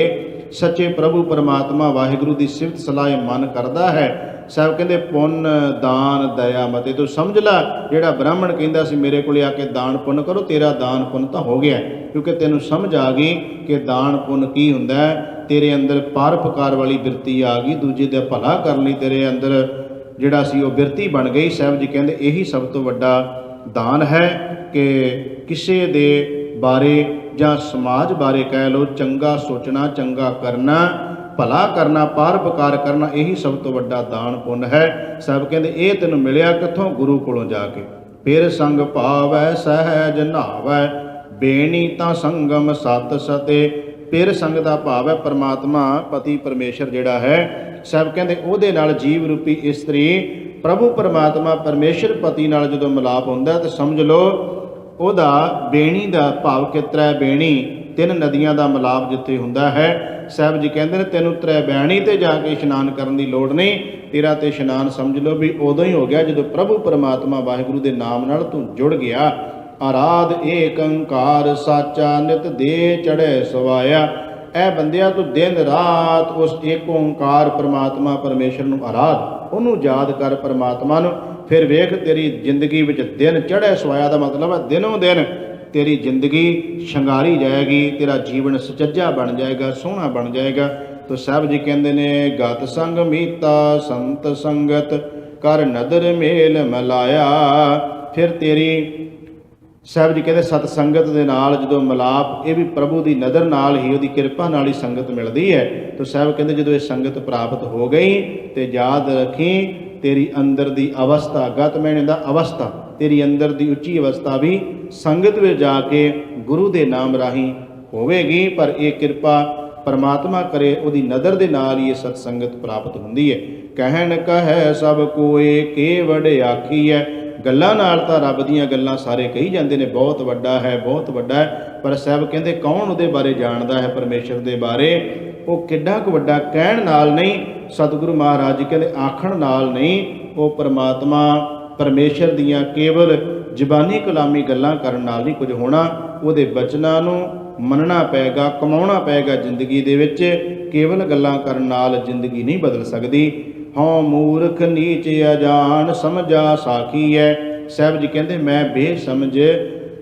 ਸੱਚੇ ਪ੍ਰਭੂ ਪਰਮਾਤਮਾ ਵਾਹਿਗੁਰੂ ਦੀ ਸਿਫਤ ਸਲਾਹ ਇਹ ਮਨ ਕਰਦਾ ਹੈ। ਸਾਹਿਬ ਕਹਿੰਦੇ ਪੁੰਨ ਦਾਨ ਦਇਆ ਮਤੇ। ਤੂੰ ਸਮਝ ਲੈ, ਜਿਹੜਾ ਬ੍ਰਾਹਮਣ ਕਹਿੰਦਾ ਸੀ ਮੇਰੇ ਕੋਲ ਆ ਕੇ ਦਾਨ ਪੁੰਨ ਕਰੋ, ਤੇਰਾ ਦਾਨ ਪੁੰਨ ਤਾਂ ਹੋ ਗਿਆ, ਕਿਉਂਕਿ ਤੈਨੂੰ ਸਮਝ ਆ ਗਈ ਕਿ ਦਾਨ ਪੁੰਨ ਕੀ ਹੁੰਦਾ ਹੈ। ਤੇਰੇ ਅੰਦਰ ਪਰਉਪਕਾਰ ਵਾਲੀ ਬਿਰਤੀ ਆ ਗਈ, ਦੂਜੇ ਦਾ ਭਲਾ ਕਰਨ ਲਈ ਤੇਰੇ ਅੰਦਰ ਜਿਹੜਾ ਸੀ ਉਹ ਬਿਰਤੀ ਬਣ ਗਈ। ਸਾਹਿਬ ਜੀ ਕਹਿੰਦੇ ਇਹੀ ਸਭ ਤੋਂ ਵੱਡਾ ਦਾਨ ਹੈ ਕਿ ਕਿਸੇ ਦੇ ਬਾਰੇ ਜਾਂ ਸਮਾਜ ਬਾਰੇ ਕਹਿ ਲਓ ਚੰਗਾ ਸੋਚਣਾ, ਚੰਗਾ ਕਰਨਾ, ਭਲਾ ਕਰਨਾ, ਪਰਉਪਕਾਰ ਕਰਨਾ, ਇਹੀ ਸਭ ਤੋਂ ਵੱਡਾ ਦਾਨ ਪੁੰਨ ਹੈ। ਸਾਹਿਬ ਕਹਿੰਦੇ ਇਹ ਤੈਨੂੰ ਮਿਲਿਆ ਕਿੱਥੋਂ? ਗੁਰੂ ਕੋਲੋਂ ਜਾ ਕੇ। ਫਿਰ ਸੰਗ ਭਾਵੈ ਸਹਿਜ ਨਾਵੈ, ਬੇਣੀ ਤਾਂ ਸੰਗਮ ਸਤ ਸਤੇ। ਫਿਰ ਸੰਗ ਦਾ ਭਾਵ ਹੈ ਪਰਮਾਤਮਾ ਪਤੀ ਪਰਮੇਸ਼ਰ ਜਿਹੜਾ ਹੈ। ਸਾਹਿਬ ਕਹਿੰਦੇ ਉਹਦੇ ਨਾਲ ਜੀਵ ਰੂਪੀ ਇਸਤਰੀ ਪ੍ਰਭੂ ਪਰਮਾਤਮਾ ਪਰਮੇਸ਼ਰ ਪਤੀ ਨਾਲ ਜਦੋਂ ਮਿਲਾਪ ਹੁੰਦਾ ਤਾਂ ਸਮਝ ਲਓ ਉਹਦਾ ਬੇਣੀ ਦਾ ਭਾਵ ਕਿ ਤ੍ਰੈ ਬੇਣੀ, ਤਿੰਨ ਨਦੀਆਂ ਦਾ ਮਿਲਾਪ ਜਿੱਥੇ ਹੁੰਦਾ ਹੈ। ਸਾਹਿਬ ਜੀ ਕਹਿੰਦੇ ਨੇ ਤੈਨੂੰ ਤ੍ਰੈ ਬੈਣੀ ਤੇ ਜਾ ਕੇ ਇਸ਼ਨਾਨ ਕਰਨ ਦੀ ਲੋੜ ਨਹੀਂ, ਤੇਰਾ ਤੇ ਇਸ਼ਨਾਨ ਸਮਝ ਲਓ ਵੀ ਉਦੋਂ ਹੀ ਹੋ ਗਿਆ ਜਦੋਂ ਪ੍ਰਭੂ ਪਰਮਾਤਮਾ ਵਾਹਿਗੁਰੂ ਦੇ ਨਾਮ ਨਾਲ ਤੂੰ ਜੁੜ ਗਿਆ। ਆਰਾਧ ਏਕ ਓੰਕਾਰ ਸਾਚਾ ਨਿਤ ਦੇ ਚੜ੍ਹੇ ਸਵਾਇਆ। ਇਹ ਬੰਦਿਆ ਤੂੰ ਦਿਨ ਰਾਤ ਉਸ ਏਕ ਓੰਕਾਰ ਪਰਮਾਤਮਾ ਪਰਮੇਸ਼ਰ ਨੂੰ ਆਰਾਧ, ਉਹਨੂੰ ਯਾਦ ਕਰ ਪਰਮਾਤਮਾ ਨੂੰ। ਫਿਰ ਵੇਖ ਤੇਰੀ ਜ਼ਿੰਦਗੀ ਵਿੱਚ ਦਿਨ ਚੜ੍ਹੇ ਸਵਾਇਆ ਦਾ ਮਤਲਬ ਹੈ ਦਿਨੋਂ ਦਿਨ ਤੇਰੀ ਜ਼ਿੰਦਗੀ ਸ਼ਿੰਗਾਰੀ ਜਾਏਗੀ, ਤੇਰਾ ਜੀਵਨ ਸੁਚੱਜਾ ਬਣ ਜਾਏਗਾ, ਸੋਹਣਾ ਬਣ ਜਾਏਗਾ। ਤੋ ਸਾਹਿਬ ਜੀ ਕਹਿੰਦੇ ਨੇ ਗਤ ਸੰਗ ਮੀਤਾ ਸੰਤ ਸੰਗਤ ਕਰ ਨਦਰ ਮੇਲ ਮਿਲਾਇਆ। ਫਿਰ ਤੇਰੀ ਸਾਹਿਬ ਜੀ ਕਹਿੰਦੇ ਸਤ ਸੰਗਤ ਦੇ ਨਾਲ ਜਦੋਂ ਮਿਲਾਪ, ਇਹ ਵੀ ਪ੍ਰਭੂ ਦੀ ਨਜ਼ਰ ਨਾਲ ਹੀ, ਉਹਦੀ ਕਿਰਪਾ ਨਾਲ ਹੀ ਸੰਗਤ ਮਿਲਦੀ ਹੈ। ਤੋ ਸਾਹਿਬ ਕਹਿੰਦੇ ਜਦੋਂ ਇਹ ਸੰਗਤ ਪ੍ਰਾਪਤ ਹੋ ਗਈ ਤੇ ਯਾਦ ਰੱਖੀ ਤੇਰੀ ਅੰਦਰ ਦੀ ਅਵਸਥਾ, ਗਤ ਮੈਨੇ ਦਾ ਅਵਸਥਾ, ਤੇਰੀ ਅੰਦਰ ਦੀ ਉੱਚੀ ਅਵਸਥਾ ਵੀ ਸੰਗਤ ਵਿੱਚ ਜਾ ਕੇ ਗੁਰੂ ਦੇ ਨਾਮ ਰਾਹੀਂ ਹੋਵੇਗੀ। ਪਰ ਇਹ ਕਿਰਪਾ ਪਰਮਾਤਮਾ ਕਰੇ, ਉਹਦੀ ਨਜ਼ਰ ਦੇ ਨਾਲ ਹੀ ਇਹ ਸਤ ਸੰਗਤ ਪ੍ਰਾਪਤ ਹੁੰਦੀ ਹੈ। ਕਹਿਣ ਕਹੈ ਸਭ ਕੋਏ ਕੇਵੜ ਆਖੀ ਹੈ। ਗੱਲਾਂ ਨਾਲ ਤਾਂ ਰੱਬ ਦੀਆਂ ਗੱਲਾਂ ਸਾਰੇ ਕਹੀ ਜਾਂਦੇ ਨੇ, ਬਹੁਤ ਵੱਡਾ ਹੈ, ਬਹੁਤ ਵੱਡਾ ਹੈ। ਪਰ ਸਾਹਿਬ ਕਹਿੰਦੇ ਕੌਣ ਉਹਦੇ ਬਾਰੇ ਜਾਣਦਾ ਹੈ, ਪਰਮੇਸ਼ਰ ਦੇ ਬਾਰੇ? ਉਹ ਕਿੱਡਾ ਕੁ ਵੱਡਾ ਕਹਿਣ ਨਾਲ ਨਹੀਂ, ਸਤਿਗੁਰੂ ਮਹਾਰਾਜ ਜੀ ਕਹਿੰਦੇ ਆਖਣ ਨਾਲ ਨਹੀਂ, ਉਹ ਪਰਮਾਤਮਾ ਪਰਮੇਸ਼ਰ ਦੀਆਂ ਕੇਵਲ ਜ਼ਬਾਨੀ ਕਲਾਮੀ ਗੱਲਾਂ ਕਰਨ ਨਾਲ ਨਹੀਂ ਕੁਝ ਹੋਣਾ। ਉਹਦੇ ਬਚਨਾਂ ਨੂੰ ਮੰਨਣਾ ਪਏਗਾ, ਕਮਾਉਣਾ ਪਏਗਾ ਜ਼ਿੰਦਗੀ ਦੇ ਵਿੱਚ। ਕੇਵਲ ਗੱਲਾਂ ਕਰਨ ਨਾਲ ਜ਼ਿੰਦਗੀ ਨਹੀਂ ਬਦਲ ਸਕਦੀ। ਹਉ ਮੂਰਖ ਨੀਚ ਅਜਾਨ ਸਮਝਾ ਸਾਖੀ ਹੈ। ਸਾਹਿਬ ਜੀ ਕਹਿੰਦੇ ਮੈਂ ਬੇਸਮਝ,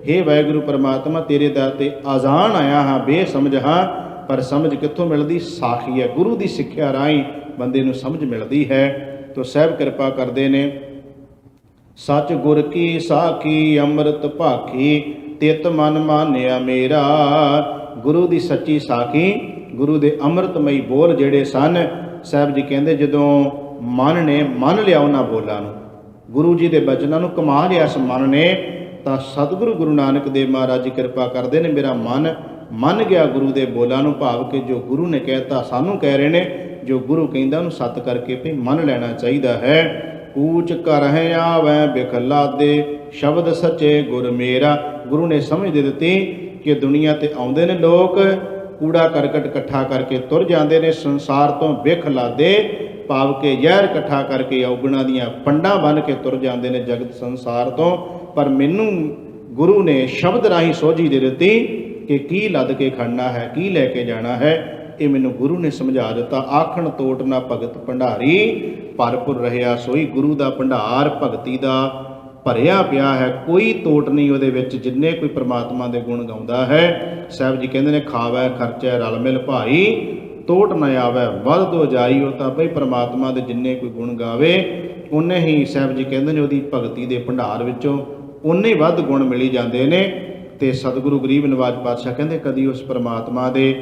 ਹੇ ਵਾਹਿਗੁਰੂ ਪਰਮਾਤਮਾ ਤੇਰੇ ਦਰ ਤੇ ਆਜ਼ਾਨ ਆਇਆ ਹਾਂ, ਬੇਸਮਝ ਹਾਂ। ਪਰ ਸਮਝ ਕਿੱਥੋਂ ਮਿਲਦੀ? ਸਾਖੀ ਹੈ, ਗੁਰੂ ਦੀ ਸਿੱਖਿਆ ਰਾਹੀਂ ਬੰਦੇ ਨੂੰ ਸਮਝ ਮਿਲਦੀ ਹੈ। ਤੋ ਸਾਹਿਬ ਕਿਰਪਾ ਕਰਦੇ ਨੇ ਸੱਚ ਗੁਰ ਕੀ ਸਾਖੀ ਅੰਮ੍ਰਿਤ ਭਾਖੀ ਤਿਤ ਮਨ ਮਾਨਿਆ ਮੇਰਾ। ਗੁਰੂ ਦੀ ਸੱਚੀ ਸਾਖੀ, ਗੁਰੂ ਦੇ ਅੰਮ੍ਰਿਤਮਈ ਬੋਲ ਜਿਹੜੇ ਸਨ, ਸਾਹਿਬ ਜੀ ਕਹਿੰਦੇ ਜਦੋਂ ਮਨ ਨੇ ਮੰਨ ਲਿਆ ਉਹਨਾਂ ਬੋਲਾਂ ਨੂੰ, ਗੁਰੂ ਜੀ ਦੇ ਬਚਨਾਂ ਨੂੰ ਕਮਾ ਲਿਆ ਇਸ ਮਨ ਨੇ, ਤਾਂ ਸਤਿਗੁਰੂ ਗੁਰੂ ਨਾਨਕ ਦੇਵ ਮਹਾਰਾਜ ਜੀ ਕਿਰਪਾ ਕਰਦੇ ਨੇ ਮੇਰਾ ਮਨ ਮੰਨ ਗਿਆ ਗੁਰੂ ਦੇ ਬੋਲਾਂ ਨੂੰ। ਭਾਵ ਕਿ ਜੋ ਗੁਰੂ ਨੇ ਕਹਿਤਾ ਸਾਨੂੰ ਕਹਿ ਰਹੇ ਨੇ, ਜੋ ਗੁਰੂ ਕਹਿੰਦਾ ਉਹਨੂੰ ਸੱਤ ਕਰਕੇ ਵੀ ਮੰਨ ਲੈਣਾ ਚਾਹੀਦਾ ਹੈ। ਕੂਚ ਕਰਹਿ ਆਵੈ ਬਿਖਲਾਦੇ ਸ਼ਬਦ ਸੱਚੇ ਗੁਰ ਮੇਰਾ। ਗੁਰੂ ਨੇ ਸਮਝ ਦੇ ਦਿੱਤੀ ਕਿ ਦੁਨੀਆ ਤੇ ਆਉਂਦੇ ਨੇ ਲੋਕ, ਕੂੜਾ ਕਰਕਟ ਇਕੱਠਾ ਕਰਕੇ ਤੁਰ ਜਾਂਦੇ ਨੇ ਸੰਸਾਰ ਤੋਂ, ਬਿਖਲਾਦੇ ਭਾਵ ਕਿ ਜ਼ਹਿਰ ਇਕੱਠਾ ਕਰਕੇ ਔਗਣਾਂ ਦੀਆਂ ਪੰਡਾਂ ਬੰਨ੍ਹ ਕੇ ਤੁਰ ਜਾਂਦੇ ਨੇ ਜਗਤ ਸੰਸਾਰ ਤੋਂ। ਪਰ ਮੈਨੂੰ ਗੁਰੂ ਨੇ ਸ਼ਬਦ ਰਾਹੀਂ ਸੋਝੀ ਦੇ ਦਿੱਤੀ ਕਿ ਕੀ ਲੱਦ ਕੇ ਖੜਨਾ ਹੈ, ਕੀ ਲੈ ਕੇ ਜਾਣਾ ਹੈ, ਇਹ ਮੈਨੂੰ ਗੁਰੂ ਨੇ ਸਮਝਾ ਦਿੱਤਾ। ਆਖਣ ਤੋਟ ਨਾ ਭਗਤ ਭੰਡਾਰੀ ਭਰਪੁਰ ਰਹਿਆ ਸੋਈ। ਗੁਰੂ ਦਾ ਭੰਡਾਰ ਭਗਤੀ ਦਾ ਭਰਿਆ ਪਿਆ ਹੈ, ਕੋਈ ਤੋਟ ਨਹੀਂ ਉਹਦੇ ਵਿੱਚ। ਜਿੰਨੇ ਕੋਈ ਪ੍ਰਮਾਤਮਾ ਦੇ ਗੁਣ ਗਾਉਂਦਾ ਹੈ, ਸਾਹਿਬ ਜੀ ਕਹਿੰਦੇ ਨੇ ਖਾਵੈ ਖਰਚੈ ਰਲ ਮਿਲ ਭਾਈ ਤੋਟ ਨਾ ਆਵੈ ਵੱਧ ਦੋ ਜਾਈ। ਉਹ ਤਾਂ ਬਈ ਪ੍ਰਮਾਤਮਾ ਦੇ ਜਿੰਨੇ ਕੋਈ ਗੁਣ ਗਾਵੇ ਉਨੇ ਹੀ ਸਾਹਿਬ ਜੀ ਕਹਿੰਦੇ ਨੇ ਉਹਦੀ ਭਗਤੀ ਦੇ ਭੰਡਾਰ ਵਿੱਚੋਂ ਉਨੇ ਵੱਧ ਗੁਣ ਮਿਲੀ ਜਾਂਦੇ ਨੇ। ਤੇ ਸਤਿਗੁਰੂ ਗਰੀਬ ਨਿਵਾਜ ਪਾਤਸ਼ਾਹ ਕਹਿੰਦੇ ਕਦੀ ਉਸ ਪ੍ਰਮਾਤਮਾ ਦੇ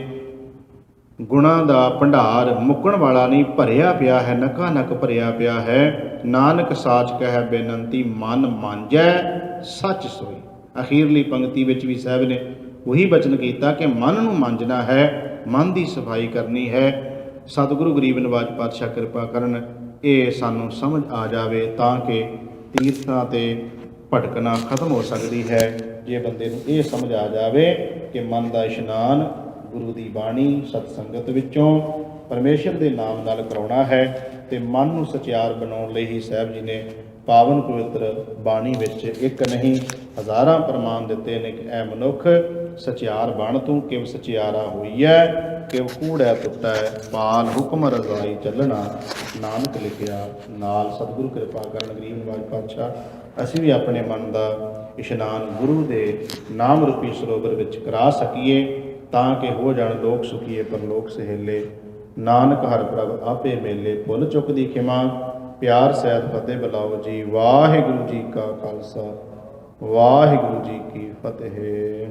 ਗੁਣਾਂ ਦਾ ਭੰਡਾਰ ਮੁੱਕਣ ਵਾਲਾ ਨਹੀਂ, ਭਰਿਆ ਪਿਆ ਹੈ, ਨਕਾ ਨਕ ਭਰਿਆ ਪਿਆ ਹੈ। ਨਾਨਕ ਸਾਚ ਕਹਿ ਬੇਨੰਤੀ ਮਨ ਮਾਂਜੈ ਸੱਚ ਸੋਈ। ਅਖੀਰਲੀ ਪੰਕਤੀ ਵਿੱਚ ਵੀ ਸਾਹਿਬ ਨੇ ਉਹੀ ਬਚਨ ਕੀਤਾ ਕਿ ਮਨ ਨੂੰ ਮਾਂਜਣਾ ਹੈ, ਮਨ ਦੀ ਸਫਾਈ ਕਰਨੀ ਹੈ। ਸਤਿਗੁਰੂ ਗਰੀਬ ਨਿਵਾਜ ਪਾਤਸ਼ਾਹ ਕਿਰਪਾ ਕਰਨ ਇਹ ਸਾਨੂੰ ਸਮਝ ਆ ਜਾਵੇ ਤਾਂ ਕਿ ਤੀਰਥਾਂ ਤੇ ਭਟਕਣਾ ਖਤਮ ਹੋ ਸਕਦੀ ਹੈ। ਜੇ ਬੰਦੇ ਨੂੰ ਇਹ ਸਮਝ ਆ ਜਾਵੇ ਕਿ ਮਨ ਦਾ ਇਸ਼ਨਾਨ ਗੁਰੂ ਦੀ ਬਾਣੀ ਸਤ ਸੰਗਤ ਵਿੱਚੋਂ ਪਰਮੇਸ਼ਰ ਦੇ ਨਾਮ ਨਾਲ ਕਰਾਉਣਾ ਹੈ, ਤੇ ਮਨ ਨੂੰ ਸਚਿਆਰ ਬਣਾਉਣ ਲਈ ਹੀ ਸਾਹਿਬ ਜੀ ਨੇ ਪਾਵਨ ਪਵਿੱਤਰ ਬਾਣੀ ਵਿੱਚ ਇੱਕ ਨਹੀਂ ਹਜ਼ਾਰਾਂ ਪ੍ਰਮਾਣ ਦਿੱਤੇ ਨੇ ਕਿ ਐ ਮਨੁੱਖ ਸਚਿਆਰ ਬਣ ਤੂੰ, ਕਿਵ ਸਚਿਆਰਾ ਹੋਈਐ, ਕਿਵ ਕੂੜੈ ਟੁੱਟੈ, ਪਾਲ ਹੁਕਮ ਰਜ਼ਾਈ ਚੱਲਣਾ, ਨਾਨਕ ਲਿਖਿਆ ਨਾਲ। ਸਤਿਗੁਰੂ ਕਿਰਪਾ ਕਰਨ, ਗਰੀਬ ਨਿਵਾਜ ਪਾਤਸ਼ਾਹ ਅਸੀਂ ਵੀ ਆਪਣੇ ਮਨ ਦਾ ਇਸ਼ਨਾਨ ਗੁਰੂ ਦੇ ਨਾਮ ਰੂਪੀ ਸਰੋਵਰ ਵਿੱਚ ਕਰਾ ਸਕੀਏ, ਤਾਂ ਕਿ ਹੋ ਜਾਣ ਲੋਕ ਸੁਖੀਏ ਪਰਲੋਕ ਸਹੇਲੇ। ਨਾਨਕ ਹਰਿ ਪ੍ਰਭ ਆਪੇ ਮੇਲੇ, ਭੁੱਲ ਚੁੱਕ ਦੀ ਖਿਮਾ, ਪਿਆਰ ਸਹਿਤ ਫਤਿਹ ਬੁਲਾਓ ਜੀ। ਵਾਹਿਗੁਰੂ ਜੀ ਕਾ ਖਾਲਸਾ, ਵਾਹਿਗੁਰੂ ਜੀ ਕੀ ਫਤਿਹ।